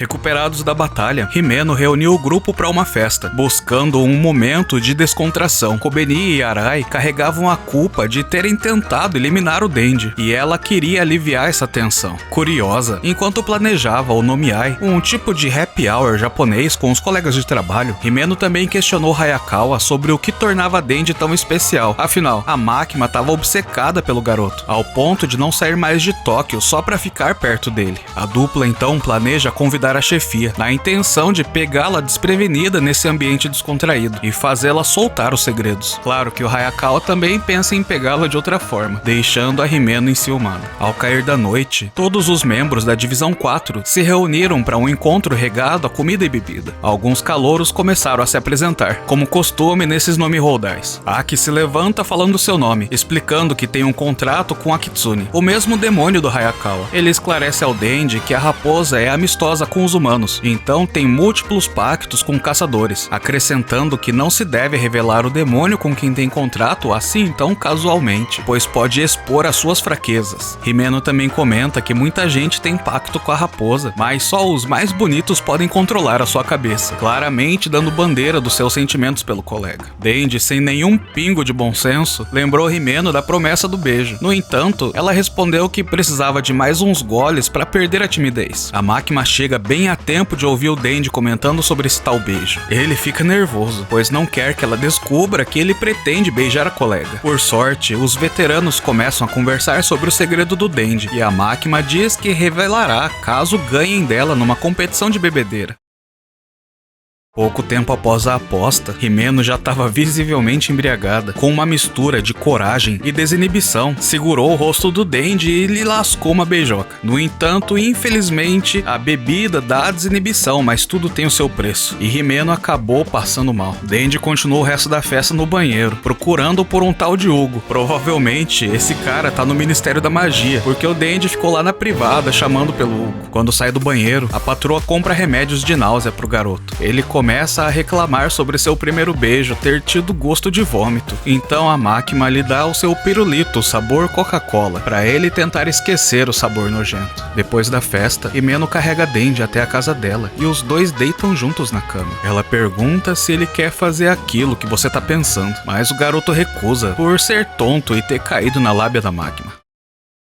Recuperados da batalha, Himeno reuniu o grupo para uma festa, buscando um momento de descontração. Kobeni e Arai carregavam a culpa de terem tentado eliminar o Denji, e ela queria aliviar essa tensão. Curiosa, enquanto planejava o Nomiai, um tipo de happy hour japonês com os colegas de trabalho, Himeno também questionou Hayakawa sobre o que tornava Denji tão especial. Afinal, a máquina estava obcecada pelo garoto, ao ponto de não sair mais de Tóquio só para ficar perto dele. A dupla então planeja convidar a chefia, na intenção de pegá-la desprevenida nesse ambiente descontraído e fazê-la soltar os segredos. Claro que o Hayakawa também pensa em pegá-la de outra forma, deixando a Himeno enciumada. Ao cair da noite, todos os membros da Divisão 4 se reuniram para um encontro regado a comida e bebida. Alguns calouros começaram a se apresentar, como costume nesses nome-rodais. Aki se levanta falando seu nome, explicando que tem um contrato com a Kitsune, o mesmo demônio do Hayakawa. Ele esclarece ao Denji que a raposa é amistosa com com os humanos, então tem múltiplos pactos com caçadores, acrescentando que não se deve revelar o demônio com quem tem contrato assim tão casualmente, pois pode expor as suas fraquezas. Himeno também comenta que muita gente tem pacto com a raposa, mas só os mais bonitos podem controlar a sua cabeça, claramente dando bandeira dos seus sentimentos pelo colega. Denji, sem nenhum pingo de bom senso, lembrou Himeno da promessa do beijo. No entanto, ela respondeu que precisava de mais uns goles para perder a timidez. A Makima chega bem a tempo de ouvir o Denji comentando sobre esse tal beijo. Ele fica nervoso, pois não quer que ela descubra que ele pretende beijar a colega. Por sorte, os veteranos começam a conversar sobre o segredo do Denji, e a Makima diz que revelará caso ganhem dela numa competição de bebedeira. Pouco tempo após a aposta, Himeno já estava visivelmente embriagada. Com uma mistura de coragem e desinibição, segurou o rosto do Denji e lhe lascou uma beijoca. No entanto, infelizmente, a bebida dá a desinibição, mas tudo tem o seu preço. E Himeno acabou passando mal. Denji continuou o resto da festa no banheiro, procurando por um tal de Hugo. Provavelmente, esse cara tá no Ministério da Magia, porque o Denji ficou lá na privada chamando pelo Hugo. Quando sai do banheiro, a patroa compra remédios de náusea pro garoto. Ele começa a reclamar sobre seu primeiro beijo ter tido gosto de vômito. Então a Makima lhe dá o seu pirulito sabor Coca-Cola, para ele tentar esquecer o sabor nojento. Depois da festa, Himeno carrega Denji até a casa dela e os dois deitam juntos na cama. Ela pergunta se ele quer fazer aquilo que você tá pensando, mas o garoto recusa por ser tonto e ter caído na lábia da Makima.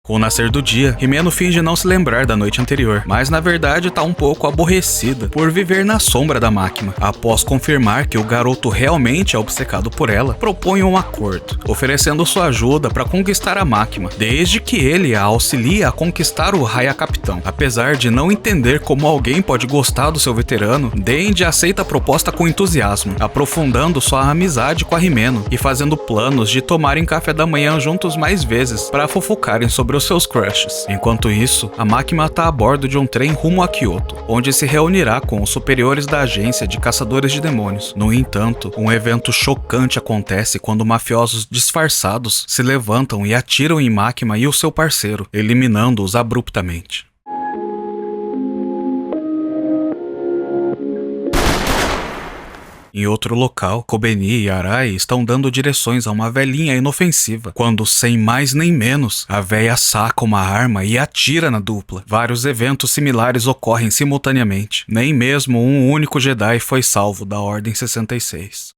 Com o nascer do dia, Himeno finge não se lembrar da noite anterior, mas na verdade tá um pouco aborrecida por viver na sombra da Makima. Após confirmar que o garoto realmente é obcecado por ela, propõe um acordo, oferecendo sua ajuda para conquistar a Makima, desde que ele a auxilie a conquistar o Raya Capitão. Apesar de não entender como alguém pode gostar do seu veterano, Denji aceita a proposta com entusiasmo, aprofundando sua amizade com a Himeno e fazendo planos de tomarem café da manhã juntos mais vezes para fofocarem sobre os seus crushes. Enquanto isso, a Makima está a bordo de um trem rumo a Kyoto, onde se reunirá com os superiores da agência de caçadores de demônios. No entanto, um evento chocante acontece quando mafiosos disfarçados se levantam e atiram em Makima e o seu parceiro, eliminando-os abruptamente. Em outro local, Kobeni e Arai estão dando direções a uma velhinha inofensiva, quando, sem mais nem menos, a véia saca uma arma e atira na dupla. Vários eventos similares ocorrem simultaneamente. Nem mesmo um único Jedi foi salvo da Ordem 66.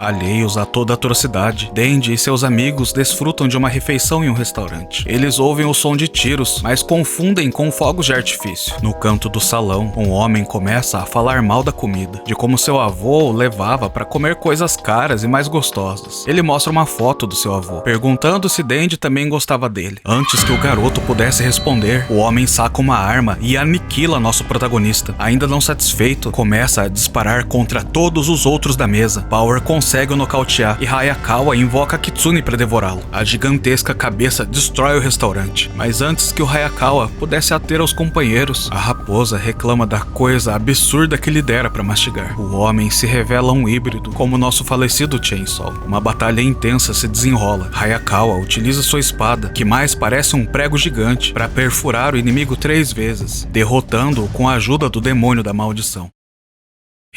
Alheios a toda atrocidade, Denji e seus amigos desfrutam de uma refeição em um restaurante. Eles ouvem o som de tiros, mas confundem com fogos de artifício. No canto do salão, um homem começa a falar mal da comida, de como seu avô o levava para comer coisas caras e mais gostosas. Ele mostra uma foto do seu avô, perguntando se Denji também gostava dele. Antes que o garoto pudesse responder, o homem saca uma arma e aniquila nosso protagonista. Ainda não satisfeito, começa a disparar contra todos os outros da mesa. Power consegue o nocautear e Hayakawa invoca Kitsune para devorá-lo. A gigantesca cabeça destrói o restaurante, mas antes que o Hayakawa pudesse ater aos companheiros, a raposa reclama da coisa absurda que lhe dera para mastigar. O homem se revela um híbrido, como nosso falecido Chainsaw. Uma batalha intensa se desenrola. Hayakawa utiliza sua espada, que mais parece um prego gigante, para perfurar o inimigo 3 vezes, derrotando-o com a ajuda do demônio da maldição.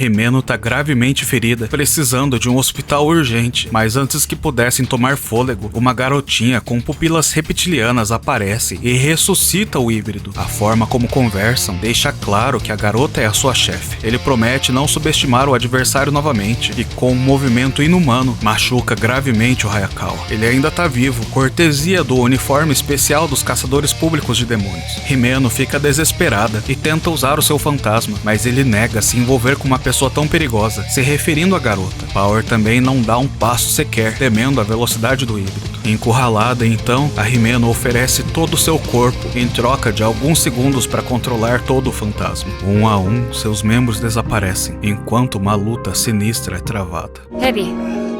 Himeno tá gravemente ferida, precisando de um hospital urgente, mas antes que pudessem tomar fôlego, uma garotinha com pupilas reptilianas aparece e ressuscita o híbrido. A forma como conversam deixa claro que a garota é a sua chefe. Ele promete não subestimar o adversário novamente e, com um movimento inumano, machuca gravemente o Hayakawa. Ele ainda tá vivo, cortesia do uniforme especial dos caçadores públicos de demônios. Himeno fica desesperada e tenta usar o seu fantasma, mas ele nega se envolver com uma pessoa tão perigosa, se referindo à garota. Power também não dá um passo sequer, temendo a velocidade do híbrido. Encurralada, então, a Himeno oferece todo o seu corpo em troca de alguns segundos para controlar todo o fantasma. Um a um, seus membros desaparecem, enquanto uma luta sinistra é travada. Heavy,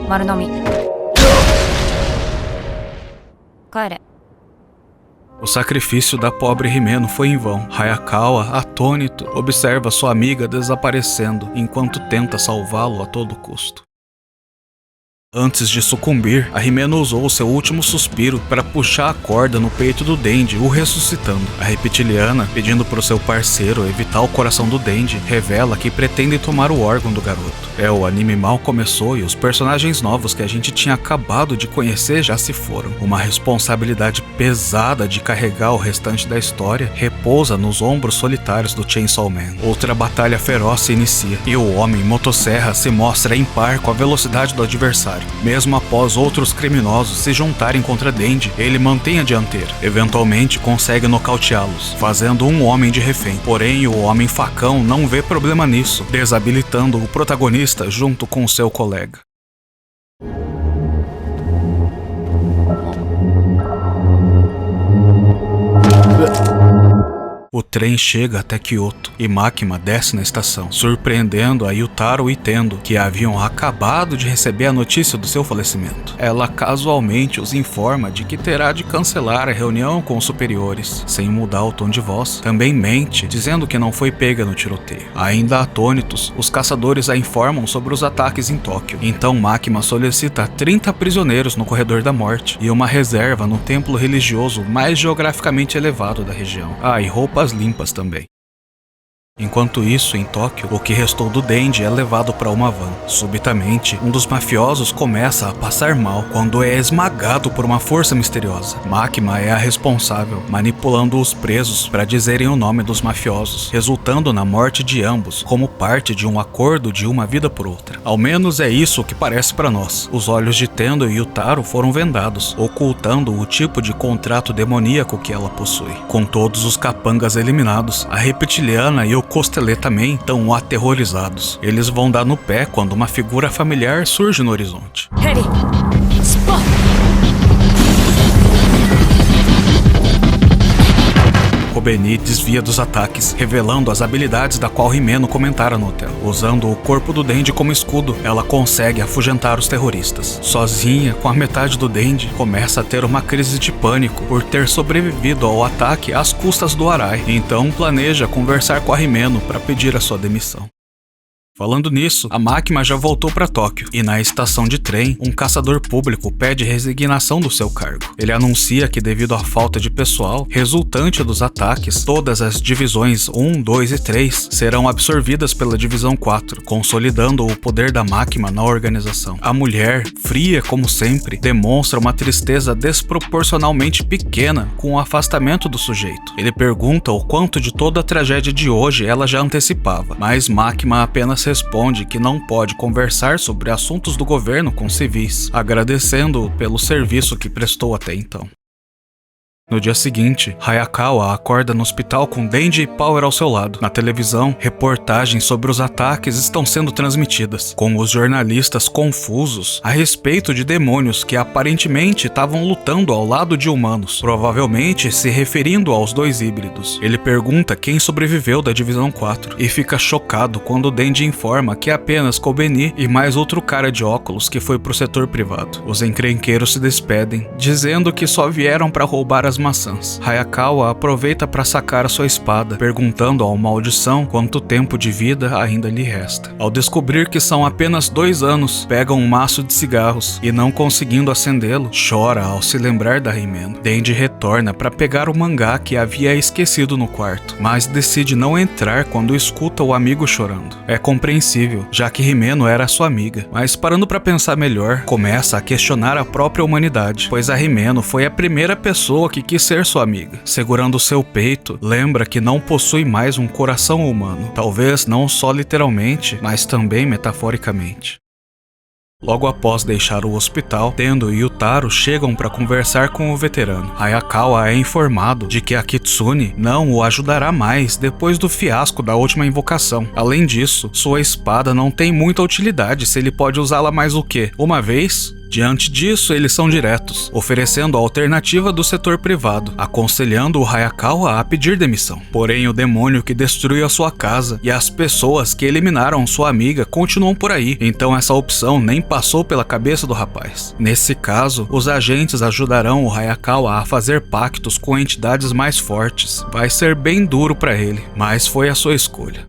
Marunomi. Kaere. O sacrifício da pobre Himeno foi em vão. Hayakawa, atônito, observa sua amiga desaparecendo enquanto tenta salvá-lo a todo custo. Antes de sucumbir, a Himeno usou seu último suspiro para puxar a corda no peito do Denji, o ressuscitando. A reptiliana, pedindo para o seu parceiro evitar o coração do Denji, revela que pretende tomar o órgão do garoto. O anime mal começou e os personagens novos que a gente tinha acabado de conhecer já se foram. Uma responsabilidade pesada de carregar o restante da história repousa nos ombros solitários do Chainsaw Man. Outra batalha feroz se inicia, e o homem motosserra se mostra impar com a velocidade do adversário. Mesmo após outros criminosos se juntarem contra Denji, ele mantém a dianteira. Eventualmente consegue nocauteá-los, fazendo um homem de refém. Porém, o homem facão não vê problema nisso, desabilitando o protagonista junto com seu colega. O trem chega até Kyoto e Makima desce na estação, surpreendendo a Yutaro e Tendo, que haviam acabado de receber a notícia do seu falecimento. Ela casualmente os informa de que terá de cancelar a reunião com os superiores, sem mudar o tom de voz. Também mente, dizendo que não foi pega no tiroteio. Ainda atônitos, os caçadores a informam sobre os ataques em Tóquio. Então Makima solicita 30 prisioneiros no corredor da morte e uma reserva no templo religioso mais geograficamente elevado da região. E roupas limpas também. Enquanto isso, em Tóquio, o que restou do Denji é levado para uma van. Subitamente, um dos mafiosos começa a passar mal quando é esmagado por uma força misteriosa. Makima é a responsável, manipulando os presos para dizerem o nome dos mafiosos, resultando na morte de ambos, como parte de um acordo de uma vida por outra. Ao menos é isso que parece para nós. Os olhos de Tendo e Yutaro foram vendados, ocultando o tipo de contrato demoníaco que ela possui. Com todos os capangas eliminados, a reptiliana e o Costelê também estão aterrorizados. Eles vão dar no pé quando uma figura familiar surge no horizonte. Kobeni desvia dos ataques, revelando as habilidades da qual Himeno comentara no hotel. Usando o corpo do Denji como escudo, ela consegue afugentar os terroristas. Sozinha, com a metade do Denji, começa a ter uma crise de pânico por ter sobrevivido ao ataque às custas do Arai. Então planeja conversar com a Himeno para pedir a sua demissão. Falando nisso, a Makima já voltou para Tóquio, e na estação de trem, um caçador público pede resignação do seu cargo. Ele anuncia que devido à falta de pessoal resultante dos ataques, todas as divisões 1, 2 e 3 serão absorvidas pela divisão 4, consolidando o poder da Makima na organização. A mulher, fria como sempre, demonstra uma tristeza desproporcionalmente pequena com o afastamento do sujeito. Ele pergunta o quanto de toda a tragédia de hoje ela já antecipava, mas Makima apenas responde que não pode conversar sobre assuntos do governo com civis, agradecendo-o pelo serviço que prestou até então. No dia seguinte, Hayakawa acorda no hospital com Denji e Power ao seu lado. Na televisão, reportagens sobre os ataques estão sendo transmitidas, com os jornalistas confusos a respeito de demônios que aparentemente estavam lutando ao lado de humanos, provavelmente se referindo aos dois híbridos. Ele pergunta quem sobreviveu da divisão 4 e fica chocado quando Denji informa que é apenas Kobeni e mais outro cara de óculos que foi pro setor privado. Os encrenqueiros se despedem, dizendo que só vieram para roubar as maçãs. Hayakawa aproveita para sacar a sua espada, perguntando ao maldição quanto tempo de vida ainda lhe resta. Ao descobrir que são apenas 2 anos, pega um maço de cigarros e, não conseguindo acendê-lo, chora ao se lembrar da Himeno. Denji retorna para pegar o mangá que havia esquecido no quarto, mas decide não entrar quando escuta o amigo chorando. É compreensível, já que Himeno era sua amiga, mas parando para pensar melhor, começa a questionar a própria humanidade, pois a Himeno foi a primeira pessoa que quis ser sua amiga. Segurando seu peito, lembra que não possui mais um coração humano, talvez não só literalmente, mas também metaforicamente. Logo após deixar o hospital, Tendo e Yutaro chegam para conversar com o veterano. Hayakawa é informado de que a Kitsune não o ajudará mais depois do fiasco da última invocação. Além disso, sua espada não tem muita utilidade se ele pode usá-la mais o que? Uma vez? Diante disso, eles são diretos, oferecendo a alternativa do setor privado, aconselhando o Hayakawa a pedir demissão. Porém, o demônio que destruiu a sua casa e as pessoas que eliminaram sua amiga continuam por aí, então essa opção nem passou pela cabeça do rapaz. Nesse caso, os agentes ajudarão o Hayakawa a fazer pactos com entidades mais fortes. Vai ser bem duro para ele, mas foi a sua escolha.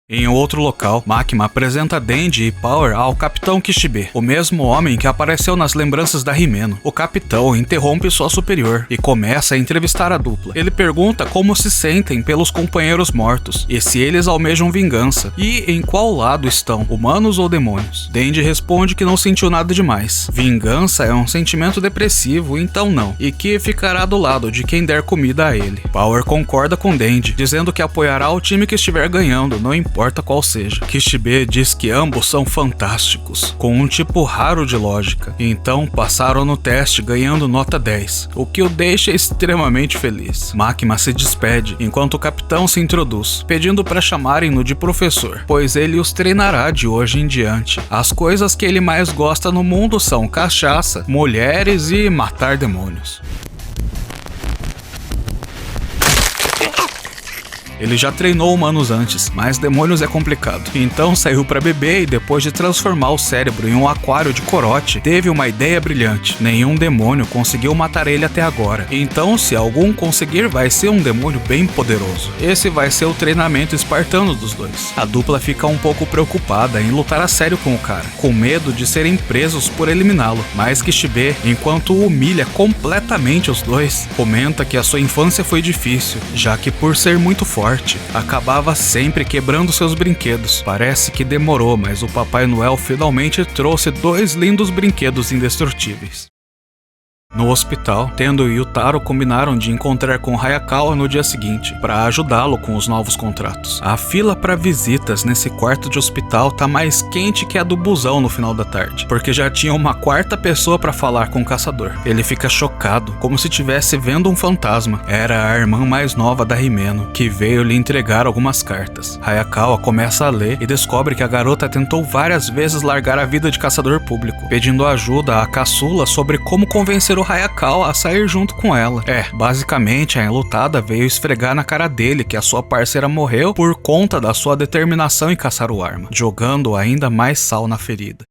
Em outro local, Makima apresenta Denji e Power ao Capitão Kishibe, o mesmo homem que apareceu nas lembranças da Himeno. O capitão interrompe sua superior e começa a entrevistar a dupla. Ele pergunta como se sentem pelos companheiros mortos e se eles almejam vingança e em qual lado estão, humanos ou demônios. Denji responde que não sentiu nada demais. Vingança é um sentimento depressivo, então não, e que ficará do lado de quem der comida a ele. Power concorda com Denji, dizendo que apoiará o time que estiver ganhando, não importa qual seja. Kishibe diz que ambos são fantásticos, com um tipo raro de lógica, então passaram no teste ganhando nota 10, o que o deixa extremamente feliz. Makima se despede, enquanto o capitão se introduz, pedindo para chamarem-no de professor, pois ele os treinará de hoje em diante. As coisas que ele mais gosta no mundo são cachaça, mulheres e matar demônios. Ele já treinou humanos antes, mas demônios é complicado. Então saiu pra beber e depois de transformar o cérebro em um aquário de corote, teve uma ideia brilhante. Nenhum demônio conseguiu matar ele até agora. Então se algum conseguir, vai ser um demônio bem poderoso. Esse vai ser o treinamento espartano dos dois. A dupla fica um pouco preocupada em lutar a sério com o cara, com medo de serem presos por eliminá-lo. Mas Kishibe, enquanto humilha completamente os dois, comenta que a sua infância foi difícil, já que por ser muito forte, acabava sempre quebrando seus brinquedos. Parece que demorou, mas o Papai Noel finalmente trouxe 2 lindos brinquedos indestrutíveis. No hospital, Tendo e Yutaro combinaram de encontrar com Hayakawa no dia seguinte, para ajudá-lo com os novos contratos. A fila para visitas nesse quarto de hospital tá mais quente que a do busão no final da tarde, porque já tinha uma 4ª pessoa para falar com o caçador. Ele fica chocado, como se estivesse vendo um fantasma. Era a irmã mais nova da Himeno, que veio lhe entregar algumas cartas. Hayakawa começa a ler e descobre que a garota tentou várias vezes largar a vida de caçador público, pedindo ajuda à caçula sobre como convencer o Hayakawa a sair junto com ela. Basicamente a enlutada veio esfregar na cara dele que a sua parceira morreu por conta da sua determinação em caçar o arma, jogando ainda mais sal na ferida.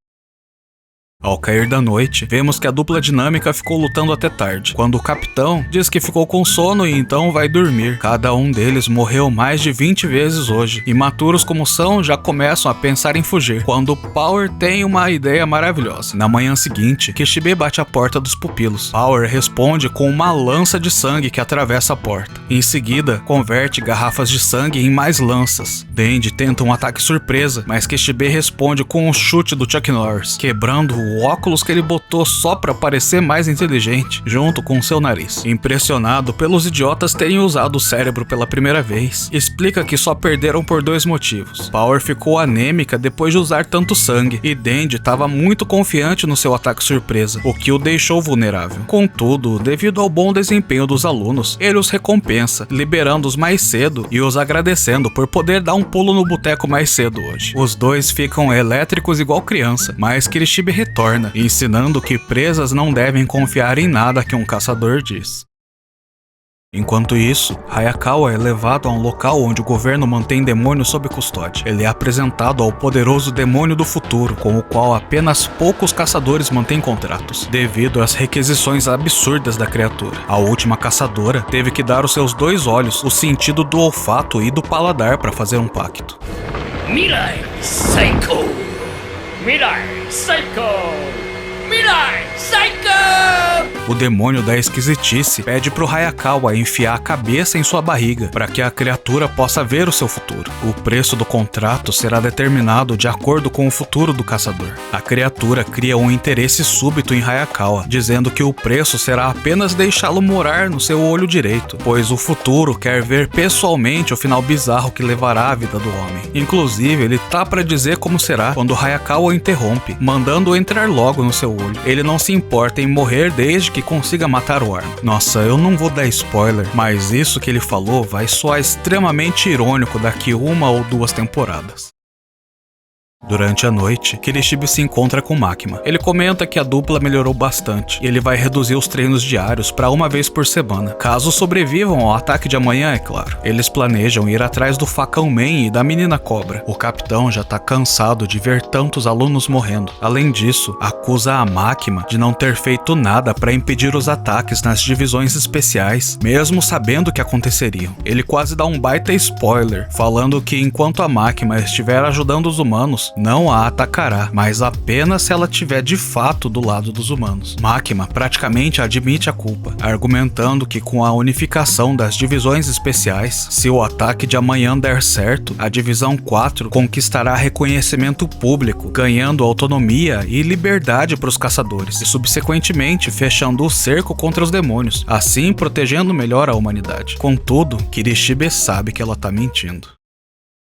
Ao cair da noite, vemos que a dupla dinâmica ficou lutando até tarde, quando o capitão diz que ficou com sono e então vai dormir. Cada um deles morreu mais de 20 vezes hoje, imaturos como são, já começam a pensar em fugir, quando Power tem uma ideia maravilhosa. Na manhã seguinte, Kishibe bate a porta dos pupilos. Power responde com uma lança de sangue que atravessa a porta. Em seguida, converte garrafas de sangue em mais lanças. Denji tenta um ataque surpresa, mas Kishibe responde com um chute do Chuck Norris, quebrando o óculos que ele botou só pra parecer mais inteligente, junto com seu nariz. Impressionado pelos idiotas terem usado o cérebro pela primeira vez, explica que só perderam por 2 motivos. Power ficou anêmica depois de usar tanto sangue, e Denji estava muito confiante no seu ataque surpresa, o que o deixou vulnerável. Contudo, devido ao bom desempenho dos alunos, ele os recompensa, liberando-os mais cedo e os agradecendo por poder dar um pulo no boteco mais cedo hoje. Os dois ficam elétricos igual criança, mas Kishibe retorna, ensinando que presas não devem confiar em nada que um caçador diz. Enquanto isso, Hayakawa é levado a um local onde o governo mantém demônios sob custódia. Ele é apresentado ao poderoso demônio do futuro, com o qual apenas poucos caçadores mantêm contratos, devido às requisições absurdas da criatura. A última caçadora teve que dar os seus 2 olhos, o sentido do olfato e do paladar para fazer um pacto. Mirai Psycho! Mirai Psycho! Mirai Psycho! O demônio da esquisitice pede pro Hayakawa enfiar a cabeça em sua barriga para que a criatura possa ver o seu futuro. O preço do contrato será determinado de acordo com o futuro do caçador. A criatura cria um interesse súbito em Hayakawa, dizendo que o preço será apenas deixá-lo morar no seu olho direito, pois o futuro quer ver pessoalmente o final bizarro que levará a vida do homem. Inclusive, ele tá para dizer como será quando Hayakawa o interrompe, mandando-o entrar logo no seu olho. Ele não se importa em morrer desde que consiga matar o arma. Nossa, eu não vou dar spoiler, mas isso que ele falou vai soar extremamente irônico daqui 1 ou 2 temporadas. Durante a noite, Kirishibe se encontra com Makima. Ele comenta que a dupla melhorou bastante e ele vai reduzir os treinos diários para uma vez por semana, caso sobrevivam ao ataque de amanhã, é claro. Eles planejam ir atrás do Facão Man e da Menina Cobra. O capitão já tá cansado de ver tantos alunos morrendo. Além disso, acusa a Makima de não ter feito nada para impedir os ataques nas divisões especiais, mesmo sabendo que aconteceriam. Ele quase dá um baita spoiler, falando que enquanto a Makima estiver ajudando os humanos, não a atacará, mas apenas se ela estiver de fato do lado dos humanos. Makima praticamente admite a culpa, argumentando que com a unificação das divisões especiais, se o ataque de amanhã der certo, a divisão 4 conquistará reconhecimento público, ganhando autonomia e liberdade para os caçadores, e subsequentemente fechando o cerco contra os demônios, assim protegendo melhor a humanidade. Contudo, Kirishibe sabe que ela tá mentindo.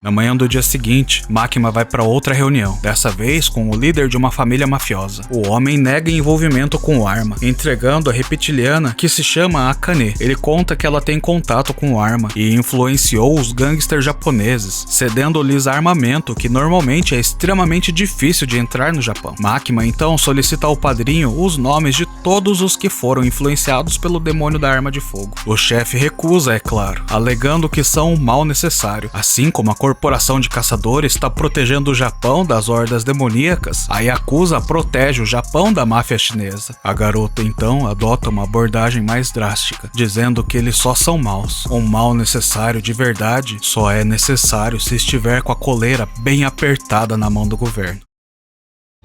Na manhã do dia seguinte, Makima vai para outra reunião, dessa vez com o líder de uma família mafiosa. O homem nega envolvimento com o Arma, entregando a reptiliana que se chama Akane. Ele conta que ela tem contato com o Arma e influenciou os gangsters japoneses, cedendo-lhes armamento que normalmente é extremamente difícil de entrar no Japão. Makima então solicita ao padrinho os nomes de todos os que foram influenciados pelo demônio da arma de fogo. O chefe recusa, é claro, alegando que são um mal necessário, assim como a corporação de caçadores está protegendo o Japão das hordas demoníacas, a Yakuza protege o Japão da máfia chinesa. A garota então adota uma abordagem mais drástica, dizendo que eles só são maus. Um mal necessário de verdade só é necessário se estiver com a coleira bem apertada na mão do governo.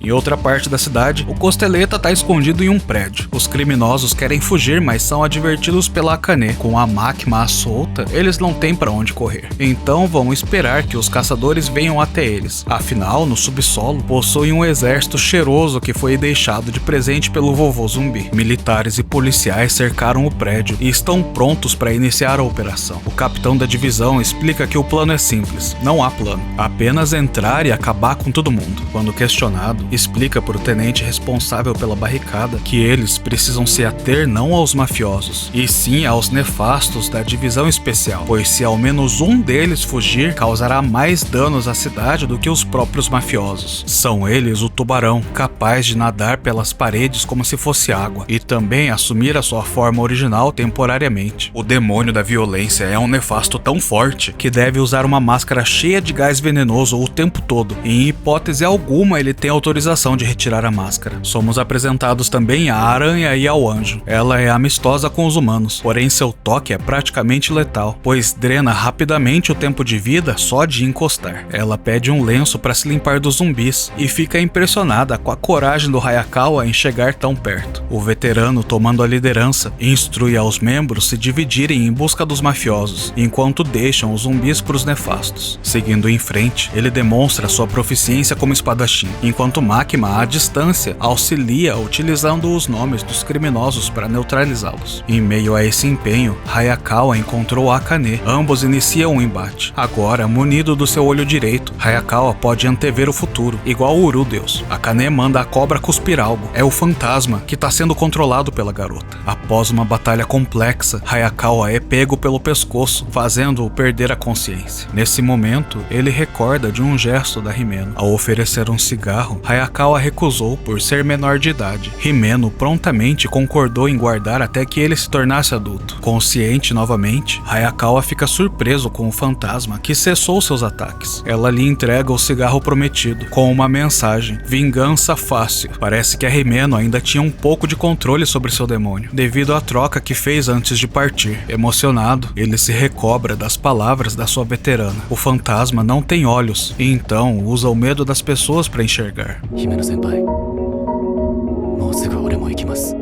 Em outra parte da cidade, o Costeleta está escondido em um prédio. Os criminosos querem fugir, mas são advertidos pela Akane. Com a Makima à solta, eles não têm para onde correr. Então vão esperar que os caçadores venham até eles. Afinal, no subsolo, possuem um exército cheiroso que foi deixado de presente pelo vovô zumbi. Militares e policiais cercaram o prédio e estão prontos para iniciar a operação. O capitão da divisão explica que o plano é simples. Não há plano. Apenas entrar e acabar com todo mundo. Quando questionado, explica para o tenente responsável pela barricada que eles precisam se ater não aos mafiosos, e sim aos nefastos da divisão especial, pois se ao menos um deles fugir, causará mais danos à cidade do que os próprios mafiosos. São eles o tubarão, capaz de nadar pelas paredes como se fosse água, e também assumir a sua forma original temporariamente. O demônio da violência é um nefasto tão forte que deve usar uma máscara cheia de gás venenoso o tempo todo. Em hipótese alguma ele tem autorização de retirar a máscara. Somos apresentados também à aranha e ao anjo. Ela é amistosa com os humanos, porém seu toque é praticamente letal, pois drena rapidamente o tempo de vida só de encostar. Ela pede um lenço para se limpar dos zumbis e fica impressionada com a coragem do Hayakawa em chegar tão perto. O veterano, tomando a liderança, instrui aos membros se dividirem em busca dos mafiosos, enquanto deixam os zumbis para os nefastos. Seguindo em frente, ele demonstra sua proficiência como espadachim, enquanto Makima, à distância, auxilia utilizando os nomes dos criminosos para neutralizá-los. Em meio a esse empenho, Hayakawa encontrou Akane. Ambos iniciam um embate. Agora, munido do seu olho direito, Hayakawa pode antever o futuro, igual o Uru Deus. Akane manda a cobra cuspir algo. É o fantasma que está sendo controlado pela garota. Após uma batalha complexa, Hayakawa é pego pelo pescoço, fazendo-o perder a consciência. Nesse momento, ele recorda de um gesto da Himeno. Ao oferecer um cigarro, Hayakawa recusou por ser menor de idade. Himeno prontamente concordou em guardar até que ele se tornasse adulto. Consciente novamente, Hayakawa fica surpreso com o fantasma que cessou seus ataques. Ela lhe entrega o cigarro prometido, com uma mensagem: vingança fácil. Parece que a Himeno ainda tinha um pouco de controle sobre seu demônio, devido à troca que fez antes de partir. Emocionado, ele se recobra das palavras da sua veterana. O fantasma não tem olhos, e então usa o medo das pessoas para enxergar. 姫野先輩もうすぐ俺も行きます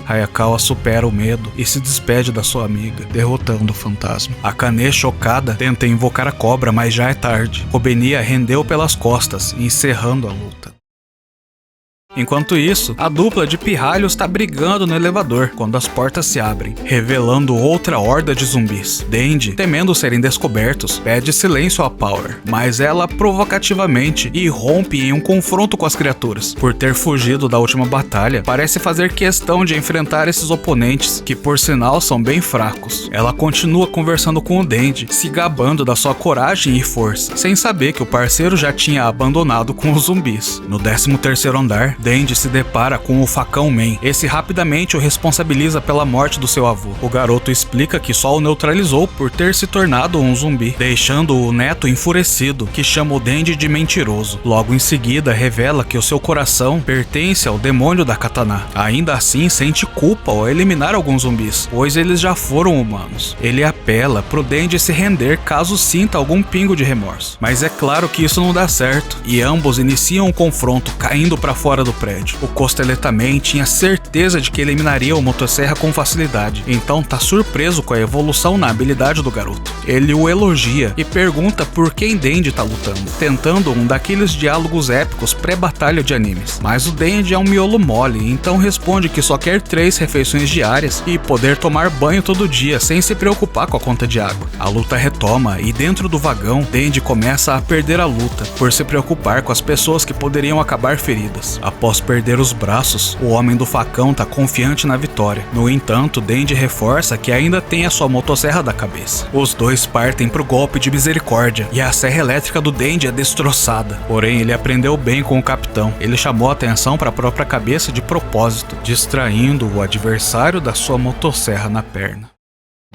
Hayakawa supera o medo e se despede da sua amiga, derrotando o fantasma. Akane, chocada, tenta invocar a cobra, mas já é tarde. Kobeniya rendeu pelas costas, encerrando a luta. Enquanto isso, a dupla de pirralhos está brigando no elevador quando as portas se abrem, revelando outra horda de zumbis. Denji, temendo serem descobertos, pede silêncio a Power, mas ela provocativamente irrompe em um confronto com as criaturas. Por ter fugido da última batalha, batalha, parece fazer questão de enfrentar esses oponentes, que por sinal são bem fracos. Ela continua conversando com o Denji, se gabando da sua coragem e força, sem saber que o parceiro já tinha abandonado com os zumbis. No 13º andar, Denji se depara com o Facão Man. Esse rapidamente o responsabiliza pela morte do seu avô. O garoto explica que só o neutralizou por ter se tornado um zumbi, deixando o neto enfurecido, que chama o Denji de mentiroso. Logo em seguida, revela que o seu coração pertence ao demônio da katana. Ainda assim, sente culpa ao eliminar alguns zumbis, pois eles já foram humanos. Ele apela pro Denji se render caso sinta algum pingo de remorso. Mas é claro que isso não dá certo, e ambos iniciam um confronto, caindo para fora do prédio. O Costeleta Man tinha certeza de que eliminaria o Motosserra com facilidade, então tá surpreso com a evolução na habilidade do garoto. Ele o elogia e pergunta por quem Denji tá lutando, tentando um daqueles diálogos épicos pré-batalha de animes. Mas o Denji é um miolo mole, então responde que só quer 3 refeições diárias e poder tomar banho todo dia sem se preocupar com a conta de água. A luta retoma e dentro do vagão, Denji começa a perder a luta por se preocupar com as pessoas que poderiam acabar feridas. Após perder os braços, o homem do facão tá confiante na vitória. No entanto, Denji reforça que ainda tem a sua motosserra da cabeça. Os dois partem pro golpe de misericórdia e a serra elétrica do Denji é destroçada. Porém, ele aprendeu bem com o capitão. Ele chamou a atenção para a própria cabeça de propósito, distraindo o adversário da sua motosserra na perna.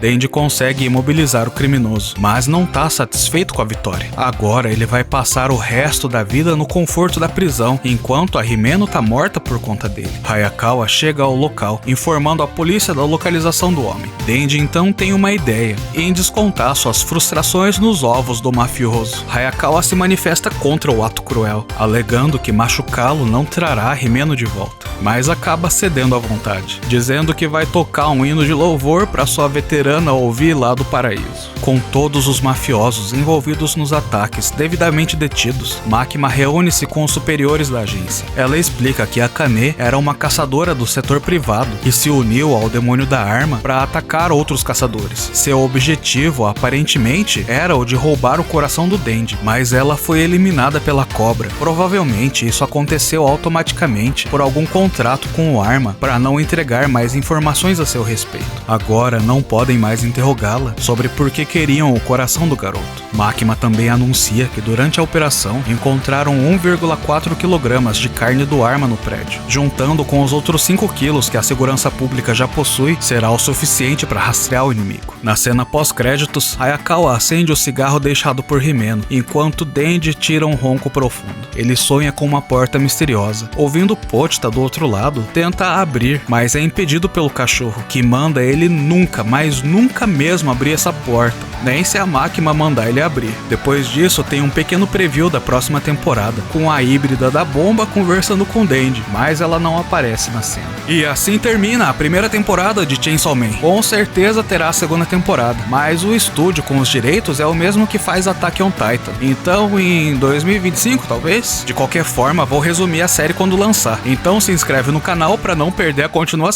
Denji consegue imobilizar o criminoso, mas não tá satisfeito com a vitória. Agora ele vai passar o resto da vida no conforto da prisão, enquanto a Himeno tá morta por conta dele. Hayakawa chega ao local, informando a polícia da localização do homem. Denji então tem uma ideia, em descontar suas frustrações nos ovos do mafioso. Hayakawa se manifesta contra o ato cruel, alegando que machucá-lo não trará a Himeno de volta, mas acaba cedendo à vontade, dizendo que vai tocar um hino de louvor para sua veterana ouvir lá do paraíso. Com todos os mafiosos envolvidos nos ataques devidamente detidos, Makima reúne-se com os superiores da agência. Ela explica que Akane era uma caçadora do setor privado e se uniu ao demônio da arma para atacar outros caçadores. Seu objetivo, aparentemente, era o de roubar o coração do Denji, mas ela foi eliminada pela cobra. Provavelmente isso aconteceu automaticamente por algum contrato com o arma para não entregar mais informações a seu respeito. Agora não podem mais interrogá-la sobre por que queriam o coração do garoto. Makima também anuncia que durante a operação encontraram 1,4 kg de carne do arma no prédio. Juntando com os outros 5 quilos que a segurança pública já possui, será o suficiente para rastrear o inimigo. Na cena pós-créditos, Hayakawa acende o cigarro deixado por Himeno, enquanto Denji tira um ronco profundo. Ele sonha com uma porta misteriosa. Ouvindo Pochita do outro lado, tenta abrir, mas é impedido pelo cachorro, que manda ele nunca, mas nunca mesmo abrir essa porta, nem se a Makima mandar ele abrir. Depois disso, tem um pequeno preview da próxima temporada, com a híbrida da bomba conversando com Denji, mas ela não aparece na cena. E assim termina a primeira temporada de Chainsaw Man. Com certeza terá a segunda temporada, mas o estúdio com os direitos é o mesmo que faz Attack on Titan. Então, em 2025, talvez? De qualquer forma, vou resumir a série quando lançar. Então se inscreve no canal para não perder a continuação.